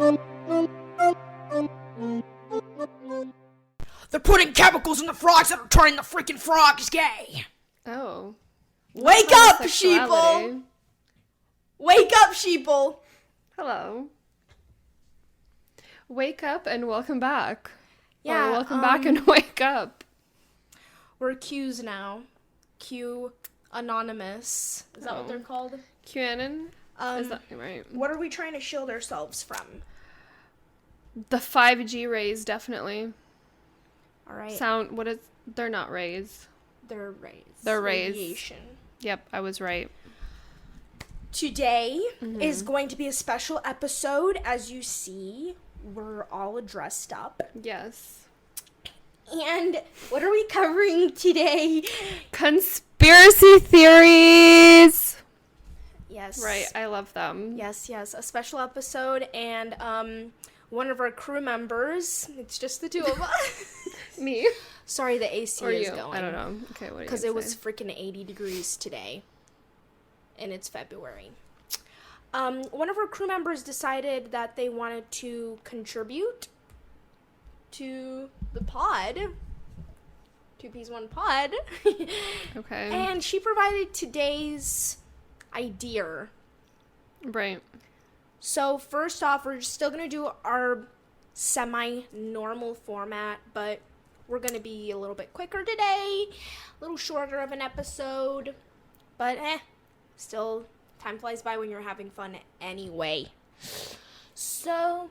They're putting chemicals in the frogs that are turning the freaking frogs gay. Oh. Wake up, sheeple! Wake up, sheeple! Hello. Wake up and welcome back. Yeah. Or welcome back and wake up. We're Q's now. Q Anonymous. Is that what they're called? QAnon? Is that right? What are we trying to shield ourselves from? The 5G rays, definitely. All right. They're not rays. They're rays. They're rays. Radiation. Yep, I was right. Today is going to be a special episode. As you see, we're all dressed up. Yes. And what are we covering today? Conspiracy theories! Yes. Right, I love them. Yes. A special episode, and one of our crew members, it's just the two of us. Me? Sorry, the AC or is you. going. I don't know. Okay, what are you because it was freaking 80 degrees today. And it's February. One of our crew members decided that they wanted to contribute to the pod. 2Ps1 pod. Okay. And she provided today's idea. Right. So first off, we're still going to do our semi-normal format, but we're going to be a little bit quicker today. A little shorter of an episode. But still, time flies by when you're having fun anyway. So,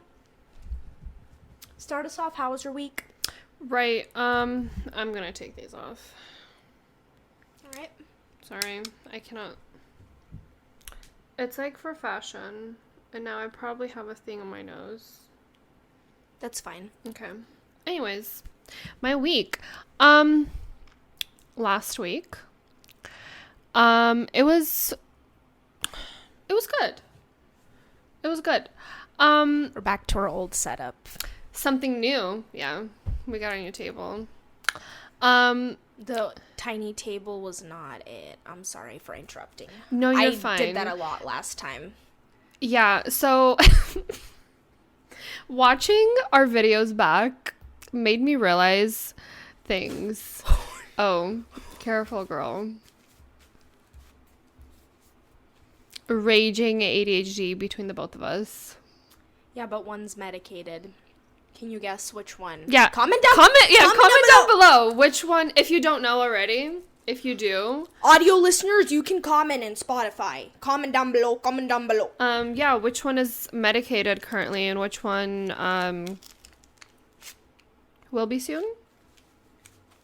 start us off. How was your week? Right. I'm gonna take these off. All right. Sorry, I cannot. It's like for fashion, and now I probably have a thing on my nose. That's fine. Okay. Anyways, my week. Last week. It was good. It was good. We're back to our old setup. Something new. Yeah. We got a new table. The tiny table was not it. I'm sorry for interrupting. No, you're fine. I did that a lot last time. Yeah, so watching our videos back made me realize things. Oh, careful, girl. Raging ADHD between the both of us. Yeah, but one's medicated. Can you guess which one? Yeah. Comment down below which one, if you don't know already. If you do. Audio listeners, you can comment in Spotify. Comment down below. Yeah, which one is medicated currently and which one will be soon?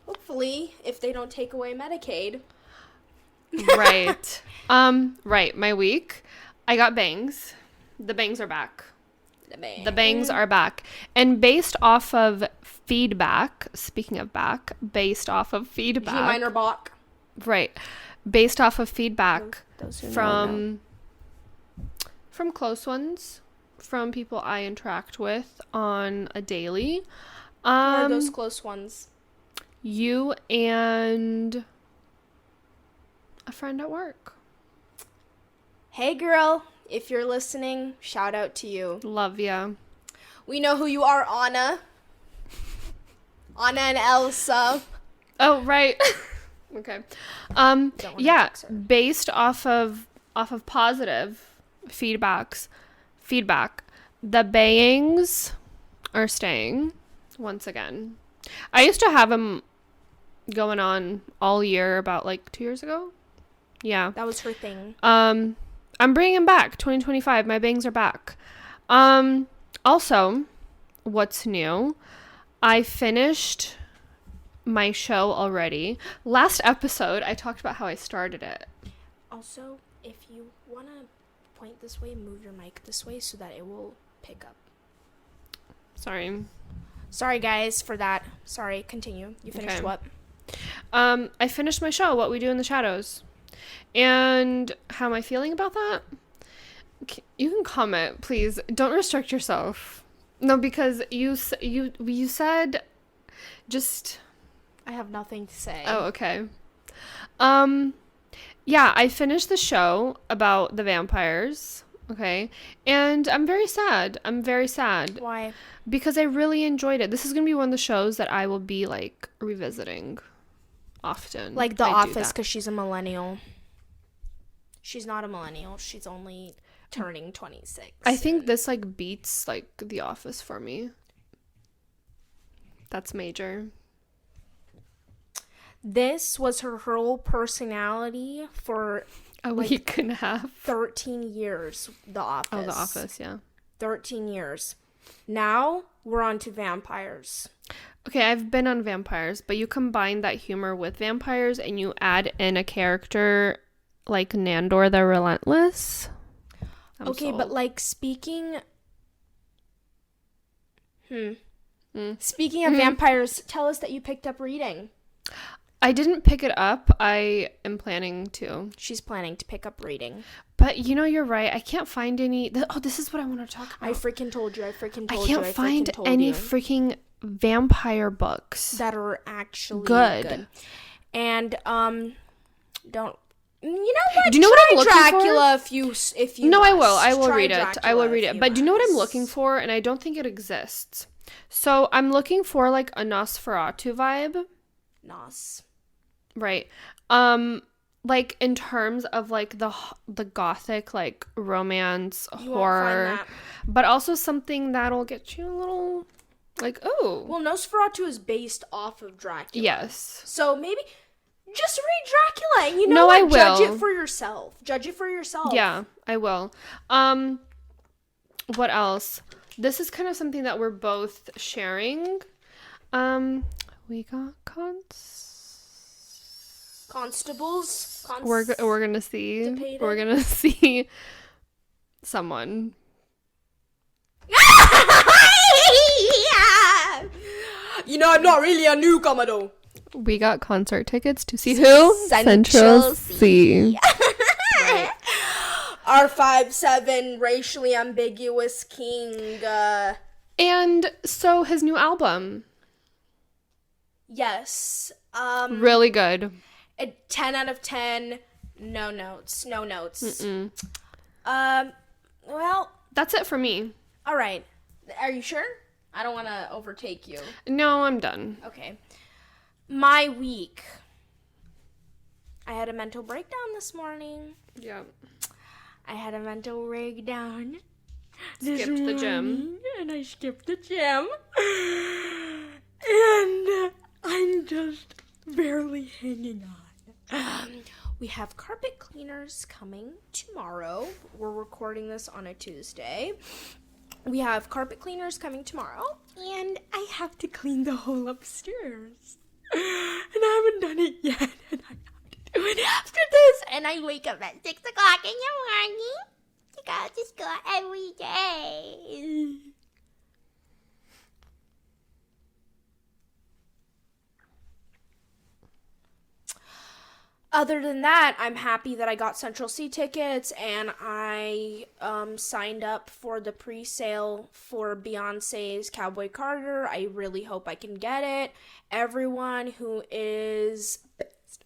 Hopefully, if they don't take away Medicaid. Right. Right, my week. I got bangs. The bangs are back. The bangs are back. And based off of feedback, speaking of back, based off of feedback. G minor Bach. Right. Based off of feedback those from close ones, from people I interact with on a daily. Who are those close ones? You and a friend at work. Hey girl, if you're listening, shout out to you. Love ya. We know who you are, Anna. Anna and Elsa. Oh, right. Okay. Yeah, based off of positive feedback, the bangs are staying once again. I used to have them going on all year about like 2 years ago. Yeah. That was her thing. I'm bringing them back. 2025. My bangs are back. Also, what's new? I finished my show already. Last episode, I talked about how I started it. Also, if you want to point this way, move your mic this way so that it will pick up. Sorry, guys, for that. Sorry, continue. You finished what? I finished my show, What We Do in the Shadows. And how am I feeling about that? You can comment, please. Don't restrict yourself. No, because you said just... I have nothing to say. Oh, okay. Yeah, I finished the show about the vampires. Okay. And I'm very sad. Why? Because I really enjoyed it. This is going to be one of the shows that I will be like revisiting often. Like The I do Office, that. because she's a millennial. She's not a millennial. She's only turning 26. I think this like beats like The Office for me. That's major. This was her whole personality for A week and a half. 13 years, The Office. Oh, The Office, yeah. 13 years. Now, we're on to vampires. Okay, I've been on vampires, but you combine that humor with vampires and you add in a character like Nandor the Relentless. I'm Okay, sold. but like speaking Speaking of vampires, tell us that you picked up reading. I didn't pick it up. I am planning to. She's planning to pick up reading. But you know, you're right. I can't find any. This is what I want to talk about. I freaking told you. I can't find any freaking vampire books that are actually good. And don't. You know what? Do you know what I'm looking Dracula for? If you No, must. I will Try read it. Dracula I will read it. But do you know what I'm must. looking for? And I don't think it exists. So I'm looking for like a Nosferatu vibe. Nos. Right. Like in terms of like the gothic like romance You horror, won't find that. but also something that'll get you a little like, oh. Well, Nosferatu is based off of Dracula. Yes. So maybe just read Dracula. And you know No, what? I will. Judge it for yourself. Judge it for yourself. Yeah, I will. What else? This is kind of something that we're both sharing. We got Constables. We're gonna see. Constipated? We're gonna see someone. You know, I'm not really a newcomer though. We got concert tickets to see who? Central C. Right. Our 5'7" racially ambiguous king. And so his new album, Yes. really good. A 10 out of 10. No notes. No notes. Mm-mm. Well, That's it for me. all right. Are you sure? I don't want to overtake you. No, I'm done. Okay. My week. I had a mental breakdown this morning. Yeah. I had a mental breakdown. Skipped the gym. And I skipped the gym. And I'm just barely hanging on. We have carpet cleaners coming tomorrow. We're recording this on a Tuesday. We have carpet cleaners coming tomorrow. And I have to clean the whole upstairs. And I haven't done it yet. And I have to do it after this. And I wake up at 6 o'clock in the morning to go to school every day. Other than that, I'm happy that I got Central C tickets and I signed up for the pre-sale for Beyonce's Cowboy Carter. I really hope I can get it. Everyone who is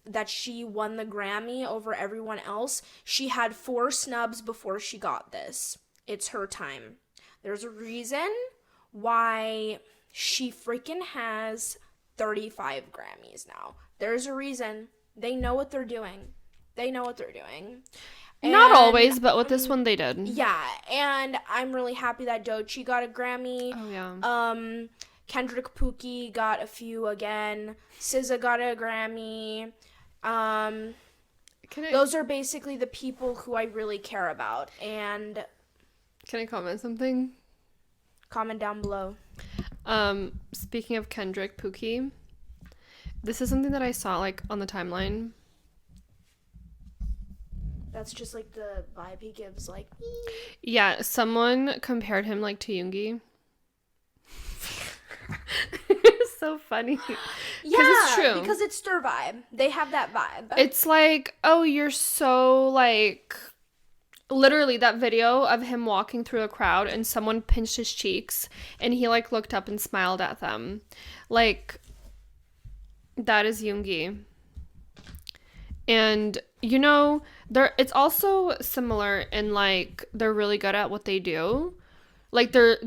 that she won the Grammy over everyone else, she had 4 snubs before she got this. It's her time. There's a reason why she freaking has 35 Grammys now. There's a reason. They know what they're doing. Not always, but with this one they did. Yeah, and I'm really happy that Doechii got a Grammy. Oh, yeah. Kendrick Pookie got a few again. SZA got a Grammy. Those are basically the people who I really care about. And Can I comment something? comment down below. Speaking of Kendrick Pookie, this is something that I saw like on the timeline. That's just like the vibe he gives, like. Yeah, someone compared him like to Yoongi. It's so funny. Yeah, it's true. because it's their vibe. They have that vibe. It's like, oh, you're so like, literally that video of him walking through a crowd and someone pinched his cheeks and he like looked up and smiled at them. Like, that is Yoongi. And it's also similar in like they're really good at what they do. Like they're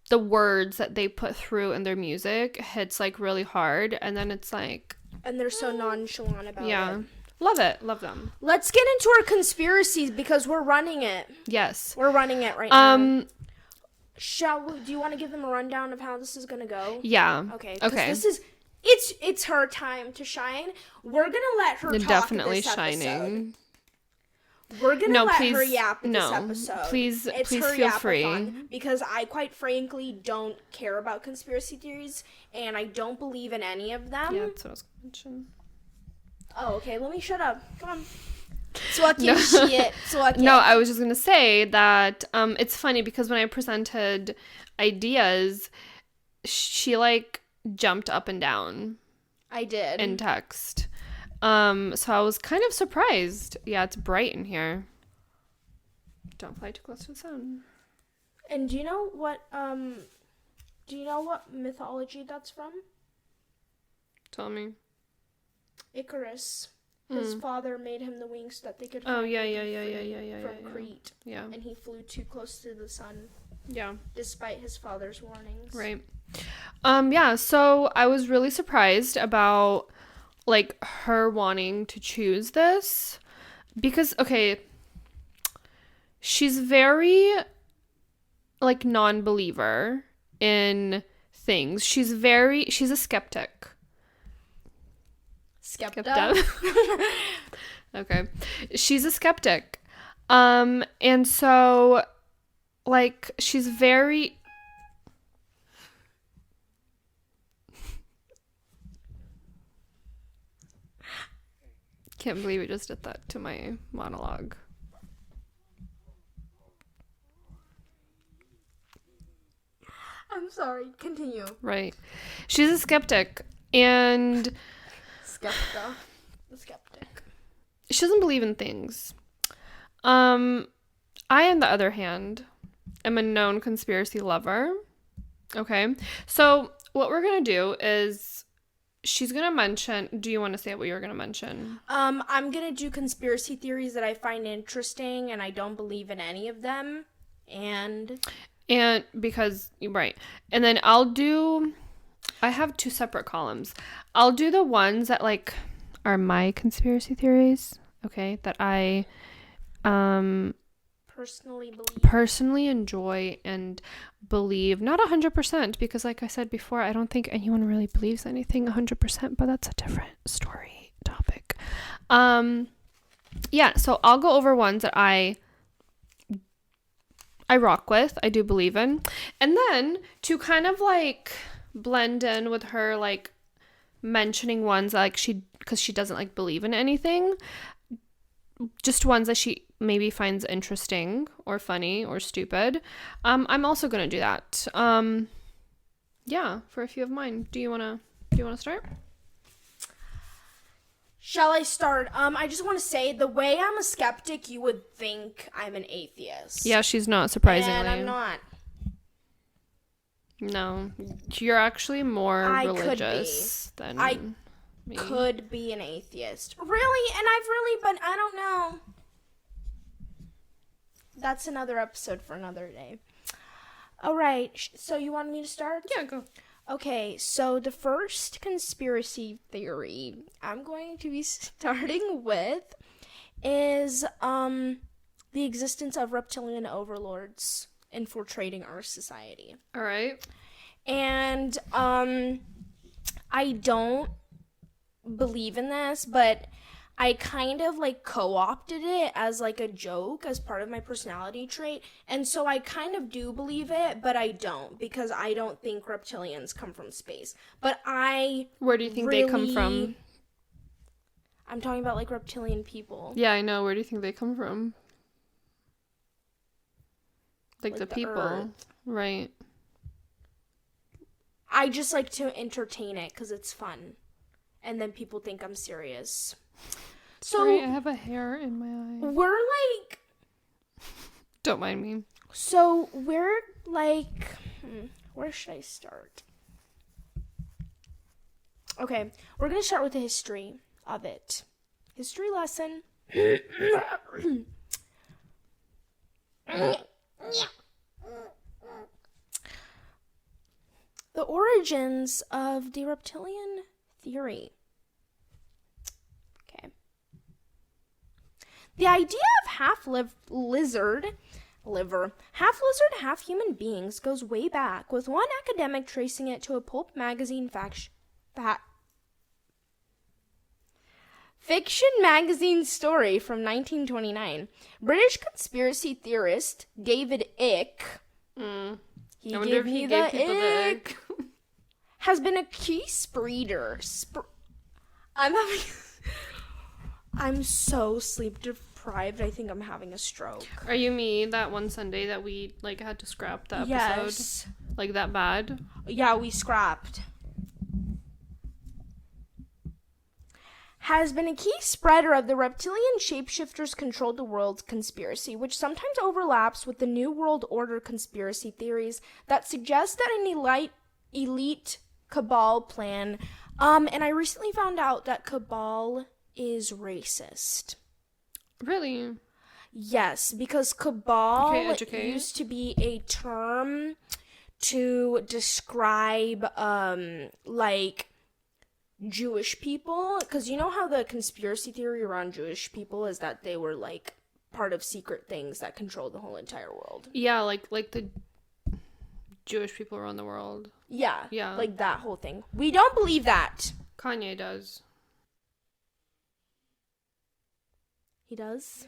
the words that they put through in their music hits like really hard, and then it's like, and they're so nonchalant about yeah. it. Love it. Love them. Let's get into our conspiracies because we're running it. Yes. We're running it right now. Do you want to give them a rundown of how this is going to go? Yeah. Okay. Okay. It's her time to shine. We're going to let her talk definitely this shining. episode. We're going to let her yap this episode. Please feel free. Because I quite frankly don't care about conspiracy theories and I don't believe in any of them. Yeah, that's what I was going to mention. Oh, okay. Let me shut up. Come on. No, I was just going to say that it's funny because when I presented ideas, she like jumped up and down. I did. In text. So I was kind of surprised. Yeah, it's bright in here. Don't fly too close to the sun. And do you know what mythology that's from? Tell me. Icarus. His father made him the wings so that they could fly from Crete. Yeah. And he flew too close to the sun. Yeah. Despite his father's warnings. Right. Yeah, so I was really surprised about like her wanting to choose this because okay, she's very like non-believer in things. She's a skeptic. Okay. She's a skeptic. And so like she's very can't believe it just did that to my monologue. I'm sorry. Continue. Right. She's a skeptic and The skeptic. She doesn't believe in things. I, on the other hand, am a known conspiracy lover. Okay. So what we're going to do is she's going to mention... Do you want to say what you were going to mention? I'm going to do conspiracy theories that I find interesting, and I don't believe in any of them. And because... Right. And then I have 2 separate columns. I'll do the ones that, like, are my conspiracy theories. Okay. That I... personally enjoy and believe, not 100%, because like I said before, I don't think anyone really believes anything 100%, but that's a different topic. Yeah, so I'll go over ones that I rock with, I do believe in, and then to kind of like blend in with her like mentioning ones like because she doesn't like believe in anything, just ones that she maybe finds interesting or funny or stupid. I'm also gonna do that. Yeah, for a few of mine. Do you wanna start? Shall I start? I just want to say, the way I'm a skeptic, you would think I'm an atheist. Yeah, she's not, surprisingly. And I'm not. No, you're actually more religious than me. Could be an atheist. Really? And but I don't know. That's another episode for another day. All right. So you want me to start? Yeah, go. Okay. So the first conspiracy theory I'm going to be starting with is the existence of reptilian overlords infiltrating our society. All right. And I don't believe in this, but I kind of like co-opted it as like a joke as part of my personality trait, and so I kind of do believe it, but I don't, because I don't think reptilians come from space. But where do you think they come from? I'm talking about like reptilian people. Yeah, I know. Where do you think they come from? Like the people, Earth. Right? I just like to entertain it because it's fun, and then people think I'm serious. So sorry, I have a hair in my eye. We're like... Don't mind me. So we're like... where should I start? Okay, we're going to start with the history of it. History lesson. The origins of the reptilian theory. Okay. The idea of half lizard, half human beings goes way back, with one academic tracing it to a pulp magazine fiction magazine story from 1929. British conspiracy theorist David Icke, I wonder if he gave people the ick. has been a key spreader. I'm so sleep deprived. I think I'm having a stroke. Are you me that one Sunday that we like had to scrap the episode? Yes. Like that bad? Yeah, we scrapped. Has been a key spreader of the reptilian shapeshifters controlled the world conspiracy, which sometimes overlaps with the New World Order conspiracy theories that suggest that an elite cabal plan. And I recently found out that cabal is racist. Really? Yes, because cabal educate. used to be a term to describe, like, Jewish people, because you know how the conspiracy theory around Jewish people is that they were like part of secret things that control the whole entire world. Yeah, like the Jewish people around the world. Yeah, like that whole thing. We don't believe that. Kanye does. He does?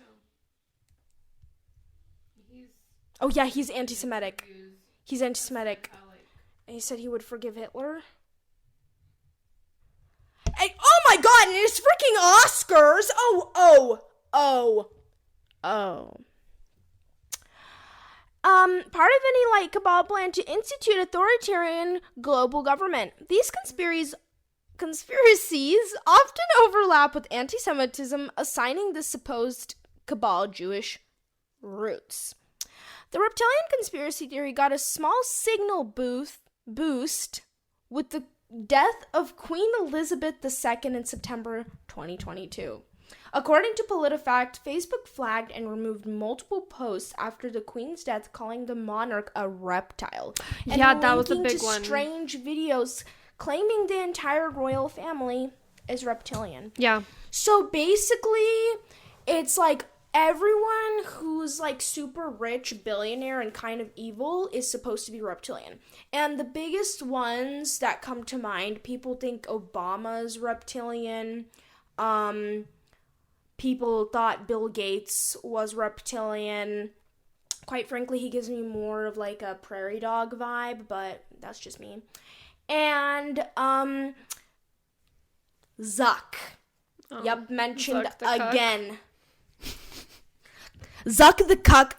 Yeah. He's anti-Semitic. He's anti-Semitic. And he said he would forgive Hitler. And, oh my god, and it's freaking Oscars! Part of any like cabal plan to institute authoritarian global government. These conspiracies often overlap with anti-Semitism, assigning the supposed cabal Jewish roots. The reptilian conspiracy theory got a small signal boost with the death of Queen Elizabeth II in September 2022. According to PolitiFact, Facebook flagged and removed multiple posts after the Queen's death, calling the monarch a reptile. And that was a big one. Strange videos claiming the entire royal family is reptilian. Yeah. So basically, it's like everyone who's like super rich, billionaire, and kind of evil is supposed to be reptilian. And the biggest ones that come to mind, people think Obama's reptilian. People thought Bill Gates was reptilian. Quite frankly, he gives me more of like a prairie dog vibe, but that's just me. And Zuck. Mentioned Zuck again. Zuck the cuck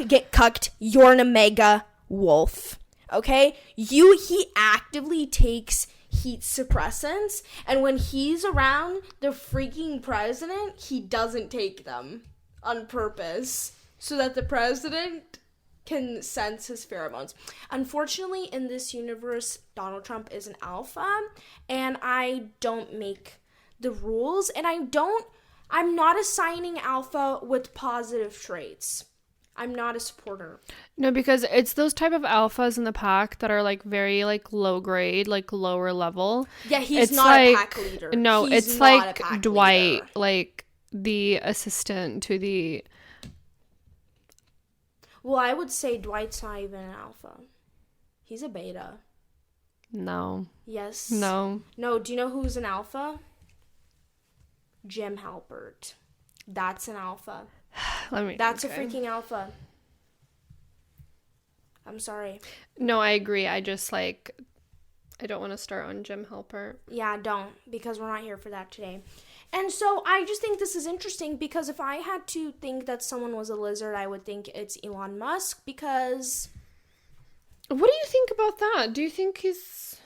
get cucked, you're an omega wolf. Okay? He actively takes heat suppressants, and when he's around the freaking president, he doesn't take them on purpose so that the president can sense his pheromones. Unfortunately, in this universe, Donald Trump is an alpha, and I don't make the rules, and I'm not assigning alpha with positive traits. I'm not a supporter. No, because it's those type of alphas in the pack that are like very like low grade, like lower level. Yeah, he's it's not like, a pack leader. No, He's it's not like a pack Dwight, leader. like the assistant to the... Well, I would say Dwight's not even an alpha. He's a beta. No. Yes. No. No, do you know who's an alpha? Jim Halpert. That's an alpha. That's a freaking alpha. I'm sorry. No, I agree. I just like... I don't want to start on Jim Halpert. Yeah, don't. Because we're not here for that today. And so I just think this is interesting because if I had to think that someone was a lizard, I would think it's Elon Musk because... What do you think about that? Do you think he's...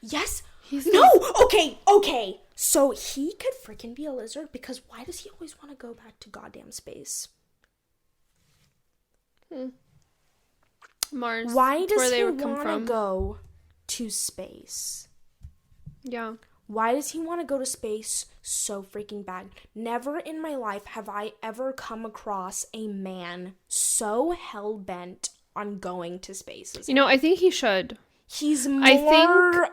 Yes. No! Okay. So he could freaking be a lizard because why does he always want to go back to goddamn space? Mars. Why does where he they would come want from. to go to space? Yeah. Why does he want to go to space so freaking bad? Never in my life have I ever come across a man so hell-bent on going to space. You know, I think he should. He's more...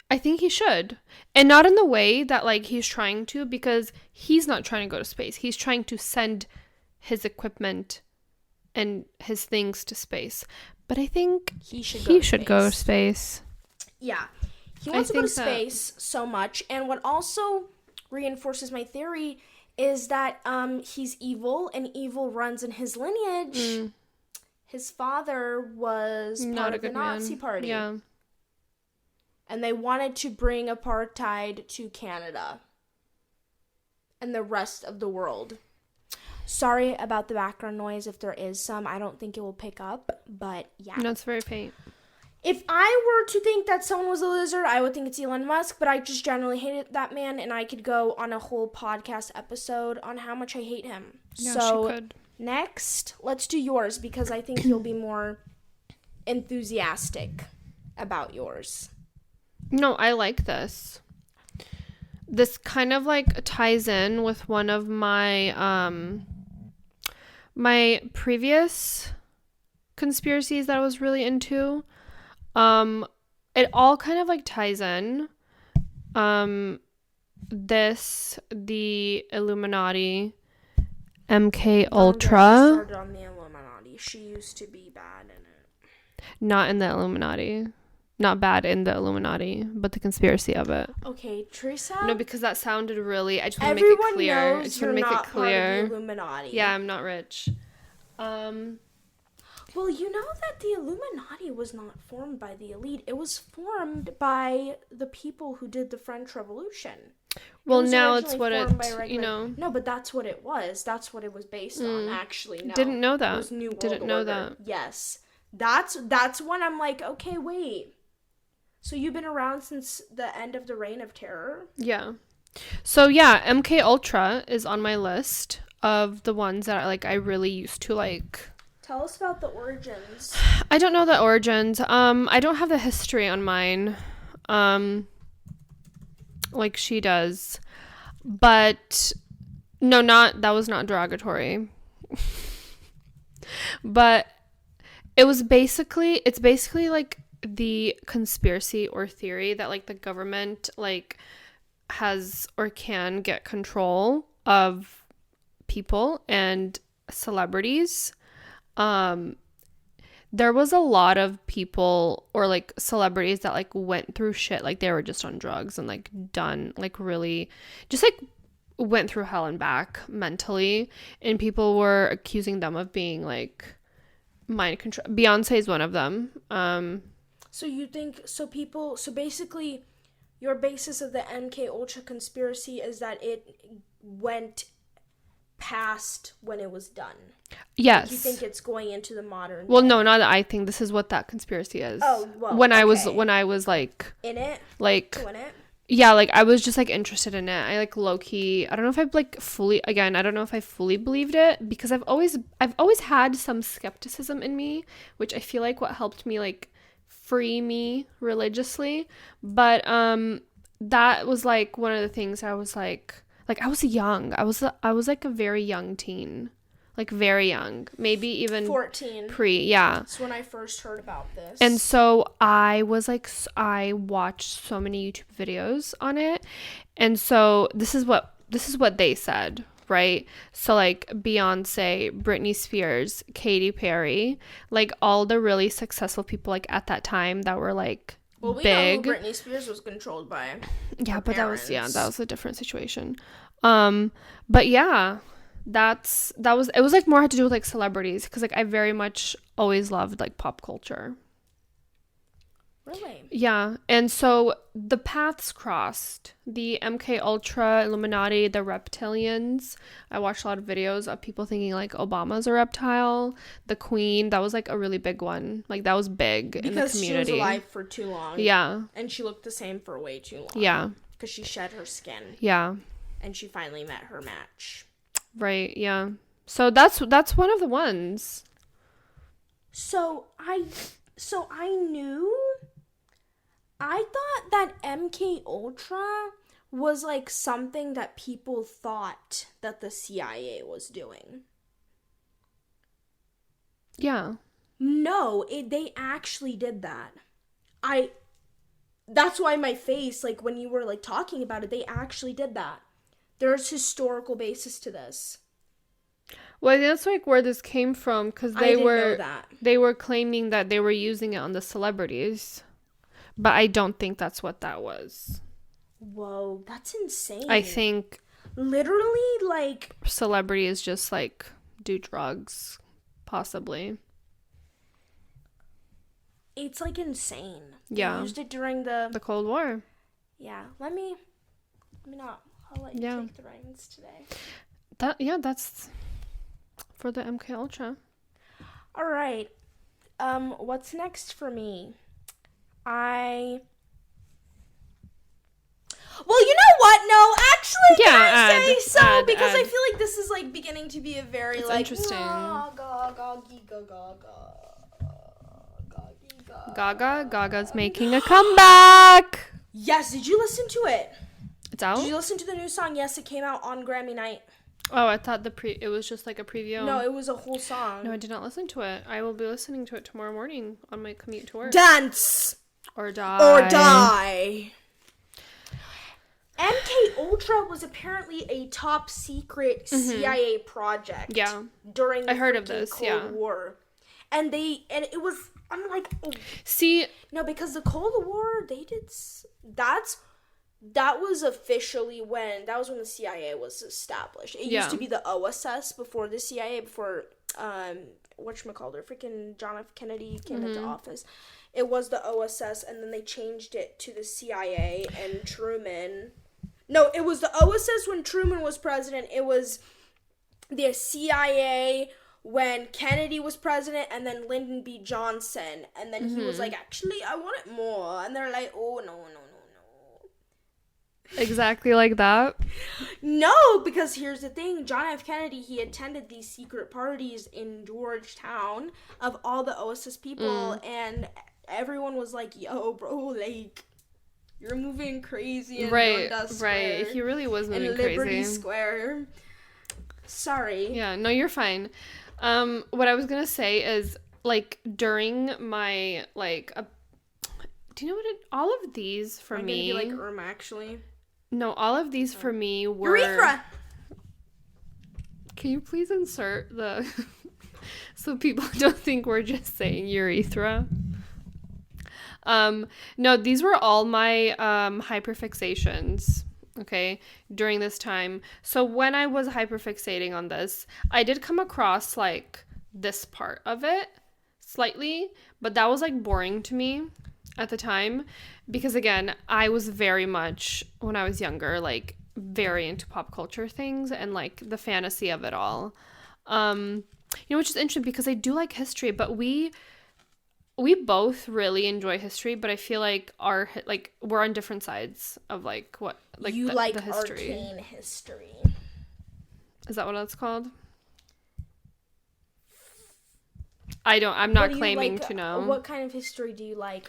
I think he should. And not in the way that, like, he's trying to, because he's not trying to go to space. He's trying to send his equipment and his things to space. But I think he should go to space. Yeah. He wants to go to space so much. And what also reinforces my theory is that he's evil, and evil runs in his lineage. His father was part of the Nazi party. Yeah. And they wanted to bring apartheid to Canada and the rest of the world. Sorry about the background noise if there is some. I don't think it will pick up, but yeah. No, it's very faint. If I were to think that someone was a lizard, I would think it's Elon Musk, but I just generally hated that man, and I could go on a whole podcast episode on how much I hate him. Yeah, so she could. Next, let's do yours, because I think you'll be more enthusiastic about yours. No, I like this. This kind of like ties in with one of my my previous conspiracies that I was really into. It all kind of like ties in. The Illuminati, MK Ultra. Started on the Illuminati. She used to be bad in it. Not in the Illuminati. Not bad in the Illuminati, but the conspiracy of it. Okay, Teresa. No, because that sounded really. I just want to make it clear. Everyone knows you're not part of the Illuminati. Yeah, I'm not rich. Well, you know that the Illuminati was not formed by the elite. It was formed by the people who did the French Revolution. Well, now it's what you know. No, but that's what it was. That's what it was based on, actually. No. Didn't know that. It was New World Didn't know Order. that. Yes. That's when I'm like, okay, wait. So you've been around since the end of the Reign of Terror? Yeah. So yeah, MK Ultra is on my list of the ones that I really used to like. Tell us about the origins. I don't know the origins. I don't have the history on mine. Like she does. But no, that was not derogatory. But it's basically like the conspiracy or theory that like the government like has or can get control of people and celebrities. There was a lot of people or like celebrities that like went through shit, like they were just on drugs and like done like really just like went through hell and back mentally, and people were accusing them of being like mind control. Beyonce is one of them. So you think so basically your basis of the MK Ultra conspiracy is that it went past when it was done. Yes. Like you think it's going into the modern Well, day? no, not that I think. This is what that conspiracy is. Oh, well, when I was like in it? Like doing it? Yeah, like I was just like interested in it. I like low key, I don't know if I fully believed it, because I've always had some skepticism in me, which I feel like what helped me like free me religiously. But that was like one of the things I was like I was young. I was like a very young teen. Like very young, maybe even 14. Yeah. That's when I first heard about this. And so I watched so many YouTube videos on it. And so this is what they said, right? So like Beyonce, Britney Spears, Katy Perry, like all the really successful people like at that time that were like we big. know who Britney Spears was controlled by. Yeah, but parents. that was a different situation. But yeah. It was like more had to do with like celebrities, because like I very much always loved like pop culture. Really? Yeah. And so the paths crossed. The MK Ultra, Illuminati, the reptilians. I watched a lot of videos of people thinking like Obama's a reptile. The Queen, that was like a really big one. Like that was big in the community. Because she was alive for too long. Yeah. And she looked the same for way too long. Yeah. Because she shed her skin. Yeah. And she finally met her match. Right, yeah. So that's one of the ones. So I knew I thought that MK Ultra was like something that people thought that the CIA was doing. Yeah. No, they actually did that. That's why my face, like when you were like talking about it, they actually did that. There's historical basis to this. Well, that's like where this came from, because didn't know that. They were claiming that they were using it on the celebrities, but I don't think that's what that was. Whoa, that's insane. I think literally, like, celebrities just like do drugs, possibly. It's like insane. Yeah. They used it during the Cold War. Yeah. Let me not. I'll let you take the reins today. That's for the MK Ultra. All right. What's next for me? Well, you know what? No, actually, can I say so? Because I feel like this is like beginning to be a very like interesting. Gaga's making a comeback. Yes, did you listen to it? It's out? Did you listen to the new song? Yes, it came out on Grammy night. Oh, I thought it was just like a preview. No, it was a whole song. No, I did not listen to it. I will be listening to it tomorrow morning on my commute to work. Dance or die. MK Ultra was apparently a top secret CIA project. Yeah. During the I heard of this, Cold War. And it was, I'm like, oh. See. No, because the Cold War, that was officially when the CIA was established. It used to be the OSS before the CIA, before, whatchamacallit, freaking John F. Kennedy came into office. It was the OSS, and then they changed it to the CIA and Truman. No, it was the OSS when Truman was president. It was the CIA when Kennedy was president, and then Lyndon B. Johnson. And then he was like, actually, I want it more. And they're like, oh, no. Exactly like that? No, because here's the thing. John F. Kennedy, he attended these secret parties in Georgetown of all the OSS people, and everyone was like, yo, bro, like, you're moving crazy in Dundas Square. Right. He really was moving crazy. In Liberty Square. Sorry. Yeah, no, you're fine. What I was gonna say is, like, during my, like, do you know what all of these for me... I'm gonna be like Irma, actually. No, all of these for me were... Urethra! Can you please insert the... so people don't think we're just saying urethra? No, these were all my hyperfixations, okay, during this time. So when I was hyperfixating on this, I did come across, like, this part of it slightly, but that was, like, boring to me at the time because, again, I was very much, when I was younger, like, very into pop culture things and, like, the fantasy of it all. Which is interesting because I do like history, but we both really enjoy history, but I feel like we're on different sides of, like, what, like, you the history. Arcane history. Is that what that's called? I'm not claiming to know. What kind of history do you like?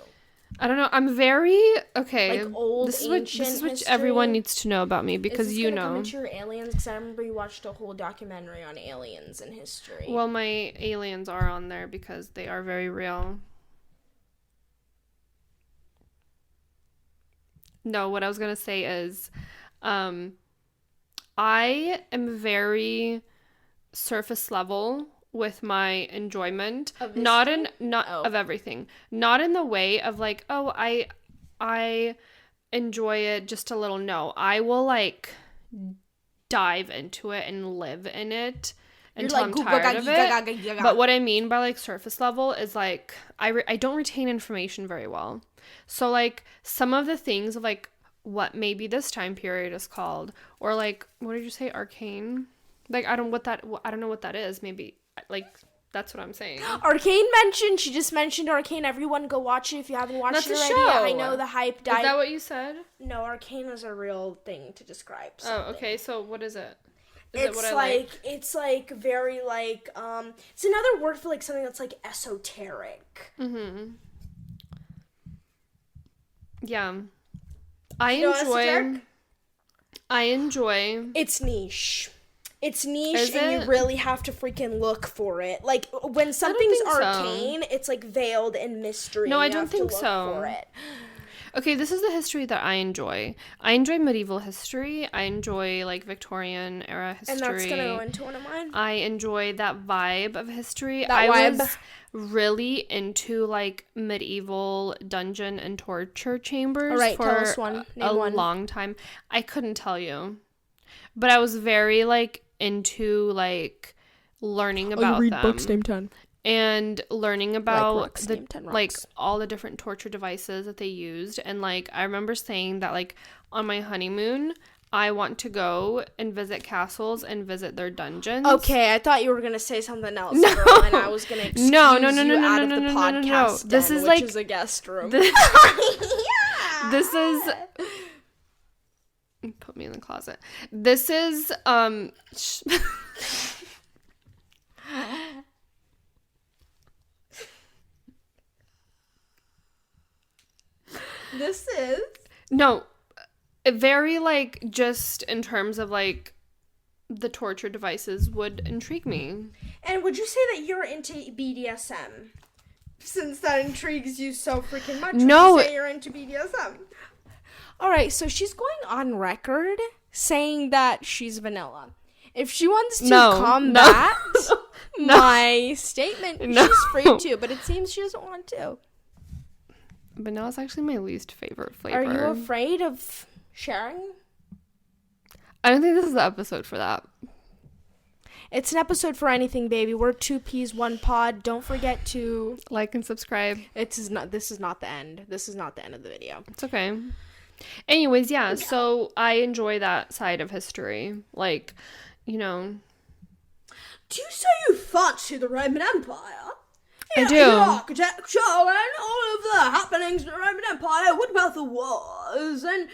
I don't know. I'm very okay. Like old, this is what history? everyone needs to know about me because you know. Come into your aliens? Because I remember you watched a whole documentary on aliens and history. Well, my aliens are on there because they are very real. No, what I was gonna say is, I am very surface level with my enjoyment, of everything, not in the way of like, oh, I enjoy it just a little. No, I will like dive into it and live in it until I'm tired of it. But what I mean by like surface level is like I don't retain information very well. So like some of the things of like what maybe this time period is called, or like what did you say, arcane? Like I don't know what that is. Maybe like that's what I'm saying. Arcane mentioned. She just mentioned Arcane. Everyone go watch it if you haven't watched it already. Show. I know the hype died. Is that what you said? No, Arcane is a real thing to describe something. Oh, okay. So what is it? It's like very like it's another word for like something that's like esoteric. Mm-hmm. Yeah. I You know what's a jerk? enjoy. It's niche. It's niche, Is and it? you really have to freaking look for it. Like, when something's think so. arcane, it's, like, veiled in mystery. No, and I you don't have to think look so. for it. Okay, this is the history that I enjoy. I enjoy medieval history. I enjoy, like, Victorian era history. And that's going to go into one of mine. I enjoy that vibe of history. That I vibe. was really into, like, medieval dungeon and torture chambers All right, for tell us one. Name a one. long time. I couldn't tell you. But I was very, like, into, like, learning about them. name 10. And learning about rocks, name 10 like rocks. all the different torture devices that they used. And like I remember saying that like on my honeymoon I want to go and visit castles and visit their dungeons. Okay, I thought you were gonna say something else, girl, and I was gonna excuse you out of the podcast den, This is which like is a guest room. This is put me in the closet. This is This is no, very like just in terms of like the torture devices would intrigue me. And would you say that you're into BDSM? Since that intrigues you so freaking much, No. would you say you're into BDSM? Alright, so she's going on record saying that she's vanilla. If she wants to combat my statement, she's free to, but it seems she doesn't want to. Vanilla is actually my least favorite flavor. Are you afraid of sharing? I don't think this is the episode for that. It's an episode for anything, baby. We're 2 peas, 1 pod. Don't forget to Like and subscribe. This is not the end. This is not the end of the video. It's okay. Anyways, yeah, so I enjoy that side of history. Like, you know. Do you say you fancy the Roman Empire? I do. The architecture and all of the happenings in the Roman Empire. What about the wars and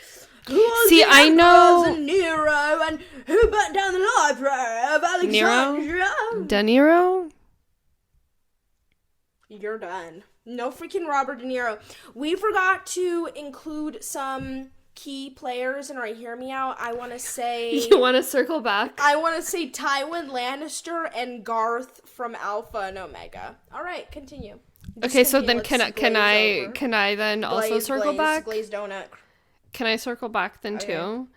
who was See, the I know and Nero and who burnt down the library of Alexandria? De Niro? You're done. No freaking Robert De Niro. We forgot to include some key players, and right, hear me out. I want to say... You want to circle back? I want to say Tywin Lannister and Garth from Alpha and Omega. All right, continue. Okay, so then can I then also circle back? Glazed donut. Can I circle back then too?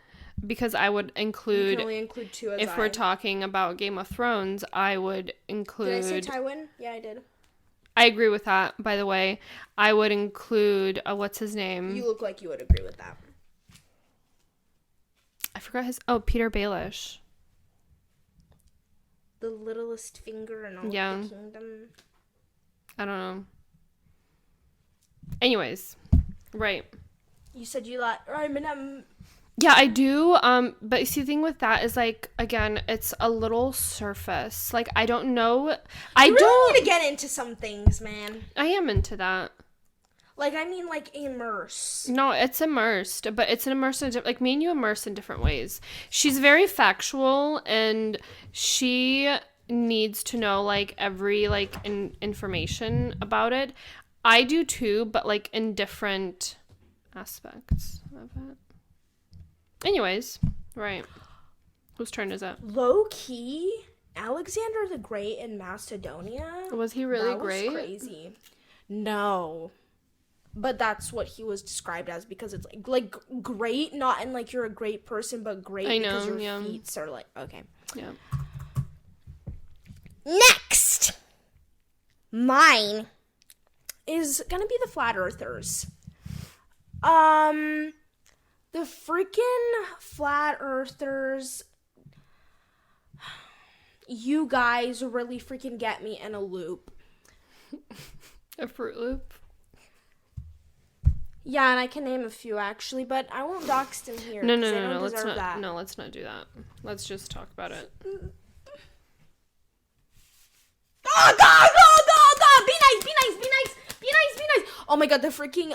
Because I would include... You can only include 2 as if we're talking about Game of Thrones, I would include... Did I say Tywin? Yeah, I did. I agree with that, by the way. I would include... what's his name? You look like you would agree with that. I forgot his... Oh, Peter Baelish. The littlest finger in all of the kingdom. I don't know. Anyways. Right. You said you like Roman Yeah, I do. But see, the thing with that is, like, again, it's a little surface. Like, I don't know. I don't need to get into some things, man. I am into that. Like, I mean, like, immerse. No, it's immersed, but it's an immerse in like me and you immerse in different ways. She's very factual, and she needs to know like every like information about it. I do too, but like in different aspects of it. Anyways, right. Whose turn is it? Low key, Alexander the Great in Macedonia. Was he really great? That was crazy. No. But that's what he was described as, because it's like great, not in like you're a great person, but great because your feats are like, okay. Yeah. Next, mine is gonna be the Flat Earthers. The freaking Flat Earthers, you guys really freaking get me in a loop. A Fruit Loop? Yeah, and I can name a few actually, but I won't dox them here. No, let's not. That. No, let's not do that. Let's just talk about it. Oh God! Be nice! Oh my God, the freaking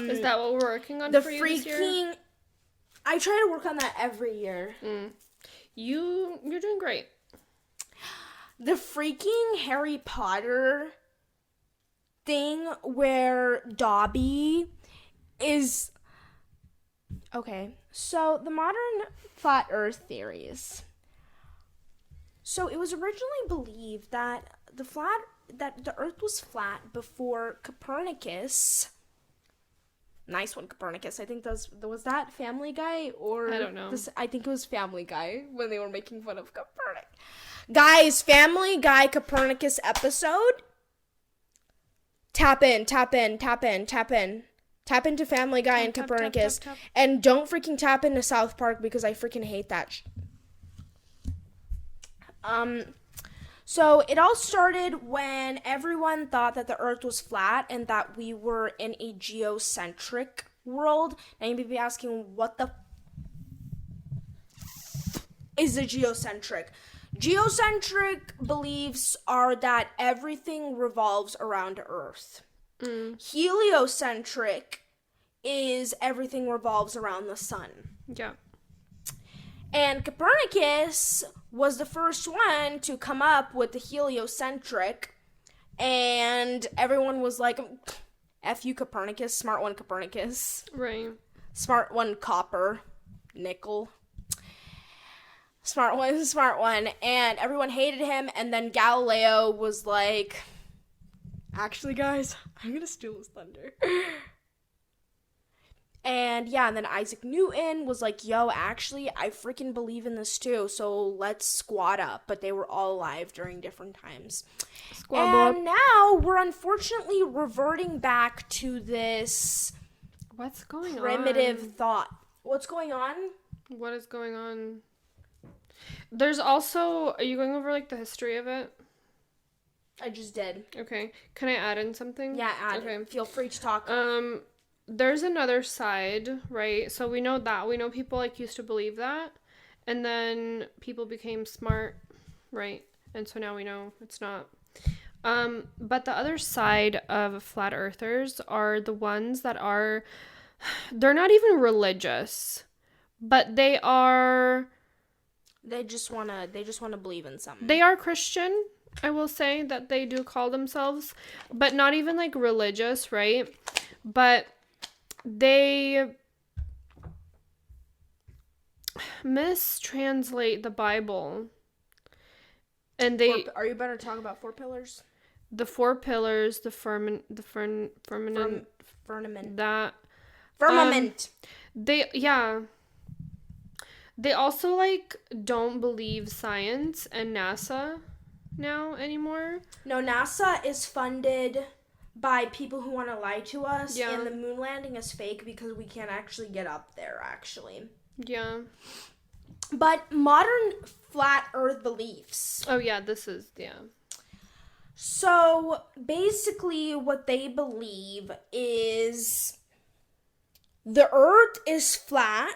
Is that what we're working on? The for you this year? freaking. I try to work on that every year. You're doing great. The freaking Harry Potter thing where Dobby is Okay, so the modern flat Earth theories. So it was originally believed that the Earth was flat before Copernicus. Nice one, Copernicus. I think was that Family Guy or I don't know. I think it was Family Guy when they were making fun of Copernicus. Guys, Family Guy Copernicus episode. Tap into Family Guy and Copernicus. Tap. And don't freaking tap into South Park because I freaking hate that. So it all started when everyone thought that the Earth was flat and that we were in a geocentric world. Now you may be asking, what the is a geocentric? Geocentric beliefs are that everything revolves around Earth. Heliocentric is everything revolves around the sun. Yeah. And Copernicus was the first one to come up with the heliocentric, and everyone was like, F you Copernicus, smart one Copernicus. Right. Smart one copper, nickel. Smart one. And everyone hated him, and then Galileo was like, actually guys, I'm gonna steal his thunder. And yeah, and then Isaac Newton was like, yo, actually, I freaking believe in this too, so let's squad up. But they were all alive during different times. And now we're unfortunately reverting back to this What's going primitive thought. What's going on? What is going on? There's also, are you going over like the history of it? I just did. Okay. Can I add in something? Yeah, add. Okay. Feel free to talk. There's another side, right? So we know that. We know people like used to believe that. And then people became smart, right? And so now we know it's not. But the other side of flat earthers are the ones that are, they're not even religious, but they just wanna believe in something. They are Christian, I will say, that they do call themselves, but not even like religious, right? But they mistranslate the Bible, and Are you better to talk about 4 pillars? The 4 pillars, the firmament. That Firmament. They also like don't believe science and NASA now anymore. No, NASA is funded by people who want to lie to us, Yeah. and the moon landing is fake because we can't actually get up there, actually. Yeah. But modern flat earth beliefs. Oh, yeah, this is, yeah. So, basically, what they believe is the earth is flat,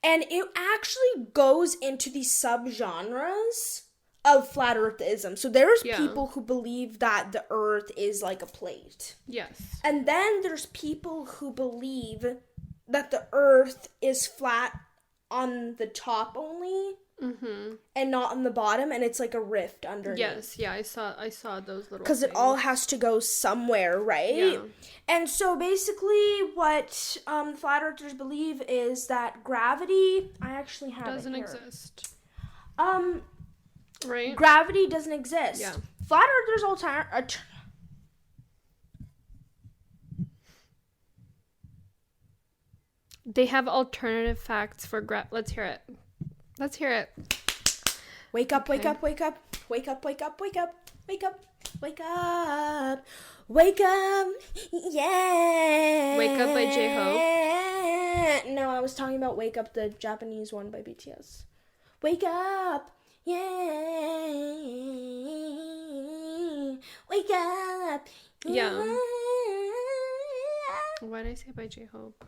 and it actually goes into the subgenres of flat earthism. So there's people who believe that the earth is like a plate. Yes. And then there's people who believe that the earth is flat on the top only. Mm-hmm. And not on the bottom, and it's like a rift underneath. Yes, yeah, I saw those little because it all has to go somewhere, right? Yeah. And so basically what flat earthers believe is that gravity, I actually have doesn't it here. exist. Right? Gravity doesn't exist. Yeah. Flat earthers they have alternative facts for Let's hear it. Let's hear it. Wake up, wake up, wake up. Wake up, wake up, wake up. Wake up, wake up. Wake up, yeah. Wake Up by J-Hope? No, I was talking about Wake Up, the Japanese one by BTS. Wake up, yeah. Wake up, yeah. Why did I say by J-Hope?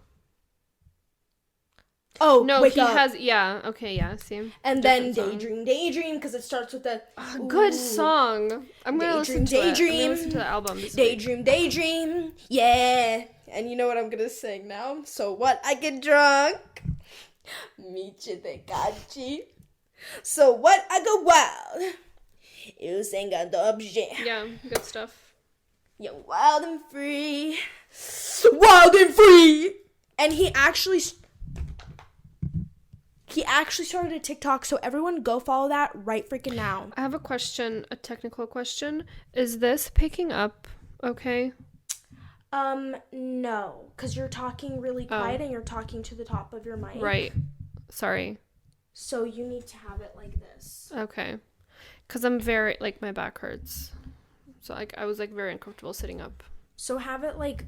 Oh, no, wake he up. has, yeah, okay, yeah, see. And then Daydream, because it starts with the... Good song. I'm going to listen to it. I'm gonna listen to the album this week. Daydream, yeah. And you know what I'm going to sing now? So what? I get drunk. Michi de Kachi. So what? I go wild. You sing a objet. Yeah, good stuff. You're wild and free. Wild and free. And he actually... He actually started a TikTok, so everyone go follow that right freaking now. I have a question, a technical question. Is this picking up okay? No, because you're talking really quiet and you're talking to the top of your mic. Right. Sorry. So you need to have it like this. Okay. Because I'm very, like, my back hurts. So, like, I was, like, very uncomfortable sitting up. So have it like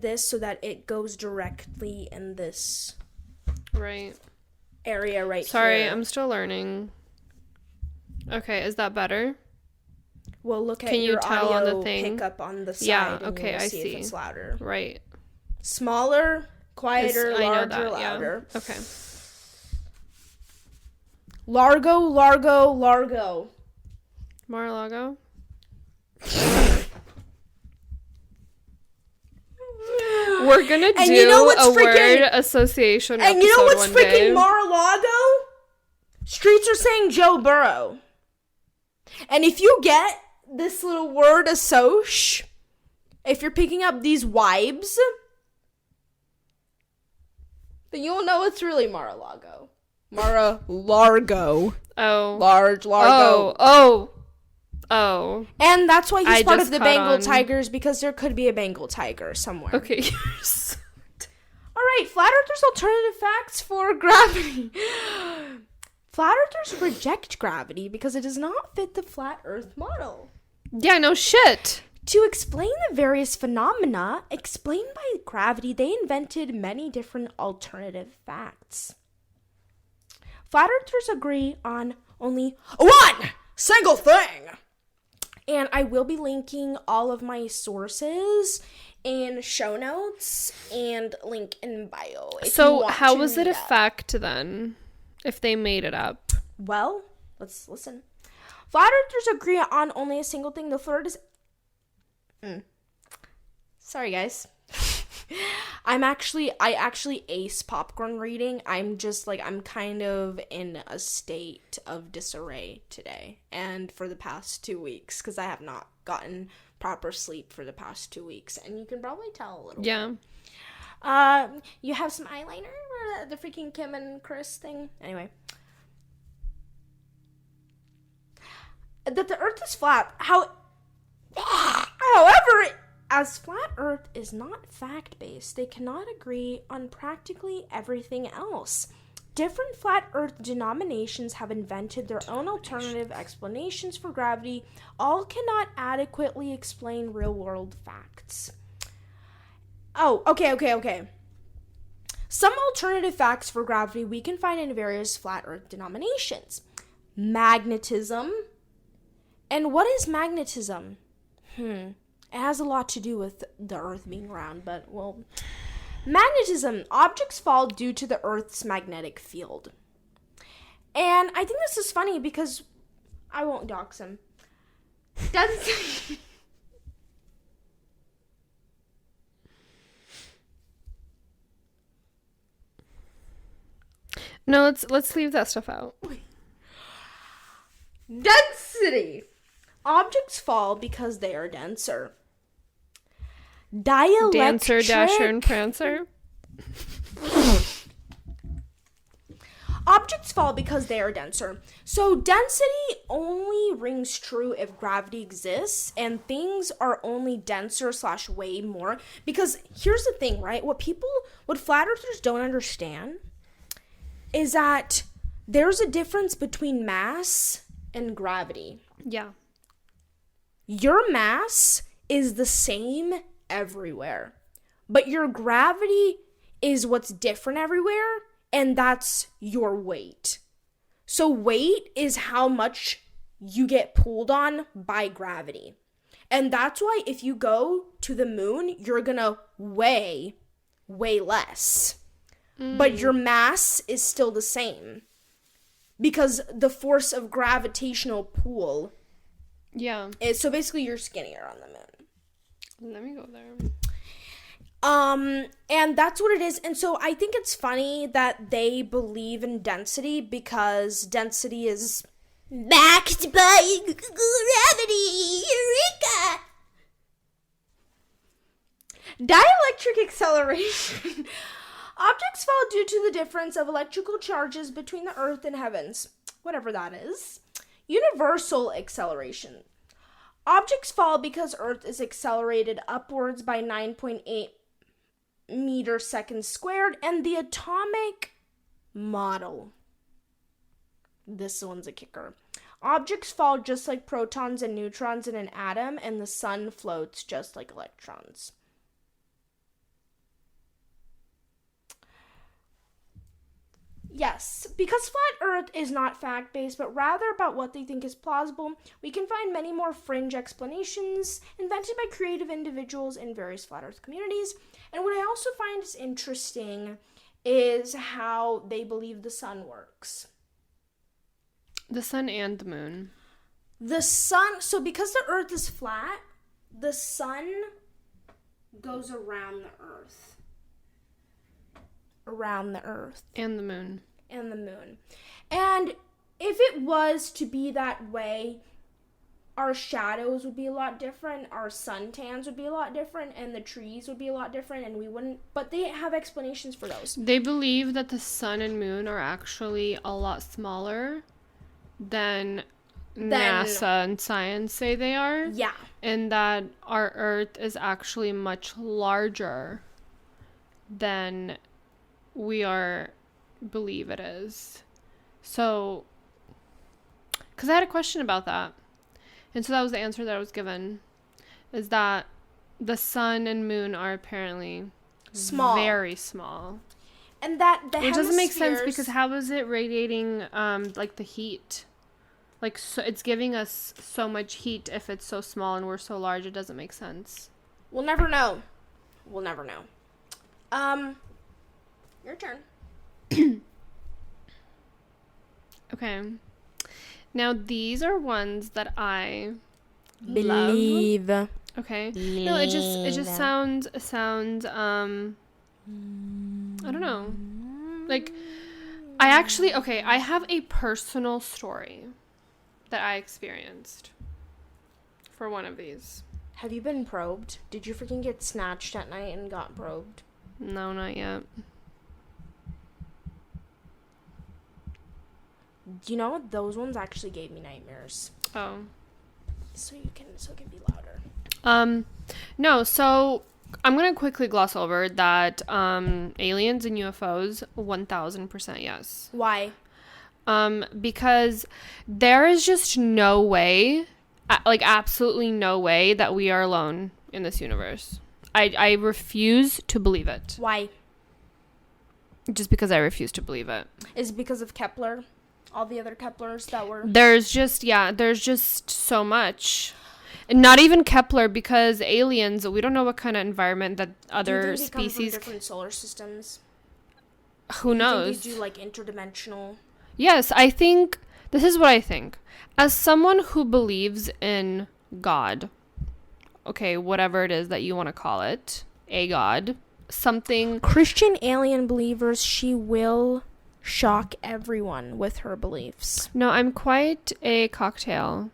this so that it goes directly in this right area right Sorry, here. I'm still learning. Okay, is that better? Well, look at Can you your tell audio on the thing? pick up on the side. Yeah, and okay, you'll I see see. if it's louder. Right. Smaller, quieter, larger, louder. Yeah. Okay. Largo, Largo, Largo. Mar-a-Lago? We're gonna do a word association and episode you know what's one freaking day. Mar-a-Lago? Streets are saying Joe Burrow. And if you get this little word assoc, if you're picking up these vibes, then you'll know it's really Mar-a-Lago. Mar-a-Largo. Oh. Large, Largo. Oh. And that's why he's part of the Bengal on. Tigers, because there could be a Bengal tiger somewhere. Okay. All right, flat earthers' alternative facts for gravity. Flat earthers reject gravity because it does not fit the flat earth model. Yeah, no shit. To explain the various phenomena explained by gravity, they invented many different alternative facts. Flat earthers agree on only one single thing. And I will be linking all of my sources in show notes and link in bio. So how was it a fact then, if they made it up? Well, let's listen. Flat earthers agree on only a single thing. The flirt is... Sorry, guys. I actually ace popcorn reading. I'm kind of in a state of disarray today and for the past 2 weeks because I have not gotten proper sleep for the past 2 weeks, and you can probably tell a little bit. You have some eyeliner or the freaking Kim and Chris thing? Anyway. That the earth is flat. However, as flat earth is not fact-based, they cannot agree on practically everything else. Different flat earth denominations have invented their own alternative explanations for gravity. All cannot adequately explain real-world facts. Oh, okay. Some alternative facts for gravity we can find in various flat earth denominations. Magnetism. And what is magnetism? It has a lot to do with the earth being round, but, well... Magnetism. Objects fall due to the earth's magnetic field. And I think this is funny because... I won't dox him. No, let's leave that stuff out. Density. Objects fall because they are denser. Dielectric. Dancer, Dasher, and Prancer. Objects fall because they are denser. So density only rings true if gravity exists, and things are only denser / way more. Because here's the thing, right? What flat earthers don't understand is that there's a difference between mass and gravity. Yeah. Your mass is the same everywhere, but your gravity is what's different everywhere, and that's your weight. So weight is how much you get pulled on by gravity. And that's why if you go to the moon, you're gonna weigh way less. But your mass is still the same. Because the force of gravitational pull. Yeah. So basically you're skinnier on the moon. Let me go there. And that's what it is. And so I think it's funny that they believe in density because density is backed by gravity. Eureka! Dielectric acceleration. Objects fall due to the difference of electrical charges between the earth and heavens, whatever that is. Universal acceleration. Objects fall because earth is accelerated upwards by 9.8 meters seconds squared, and the atomic model. This one's a kicker. Objects fall just like protons and neutrons in an atom, and the sun floats just like electrons. Yes, because flat earth is not fact-based, but rather about what they think is plausible, we can find many more fringe explanations invented by creative individuals in various flat earth communities. And what I also find is interesting is how they believe the sun works. The sun and the moon. The sun, so because the earth is flat, the sun goes around the earth. Around the earth. And the moon. And the moon. And if it was to be that way, our shadows would be a lot different, our suntans would be a lot different, and the trees would be a lot different, and we wouldn't, but they have explanations for those. They believe that the sun and moon are actually a lot smaller than NASA and science say they are. Yeah. And that our earth is actually much larger than we believe it is. So, because I had a question about that. And so that was the answer that I was given. Is that the sun and moon are apparently small. Very small. And that the Which doesn't make sense because how is it radiating like the heat? Like, so it's giving us so much heat if it's so small and we're so large. It doesn't make sense. We'll never know. We'll never know. Your turn. Okay. Now, these are ones that I believe. Love. Okay. Believe. No, it just sounds, I don't know. Like, I have a personal story that I experienced for one of these. Have you been probed? Did you freaking get snatched at night and got probed? No, not yet. You know what? Those ones actually gave me nightmares. Oh. So it can be louder. No, so I'm going to quickly gloss over that aliens and UFOs, 1000% yes. Why? Because there is just no way, like absolutely no way that we are alone in this universe. I refuse to believe it. Why? Just because I refuse to believe it. Is it because of Kepler? All the other Keplers that were... There's just so much. And not even Kepler, because aliens, we don't know what kind of environment that other species... Do you think they come from different solar systems? Who knows? Do you think they do, like, interdimensional... Yes, I think... This is what I think. As someone who believes in God, okay, whatever it is that you want to call it, a God, something... Christian alien believers, she will shock everyone with her beliefs. No, I'm quite a cocktail.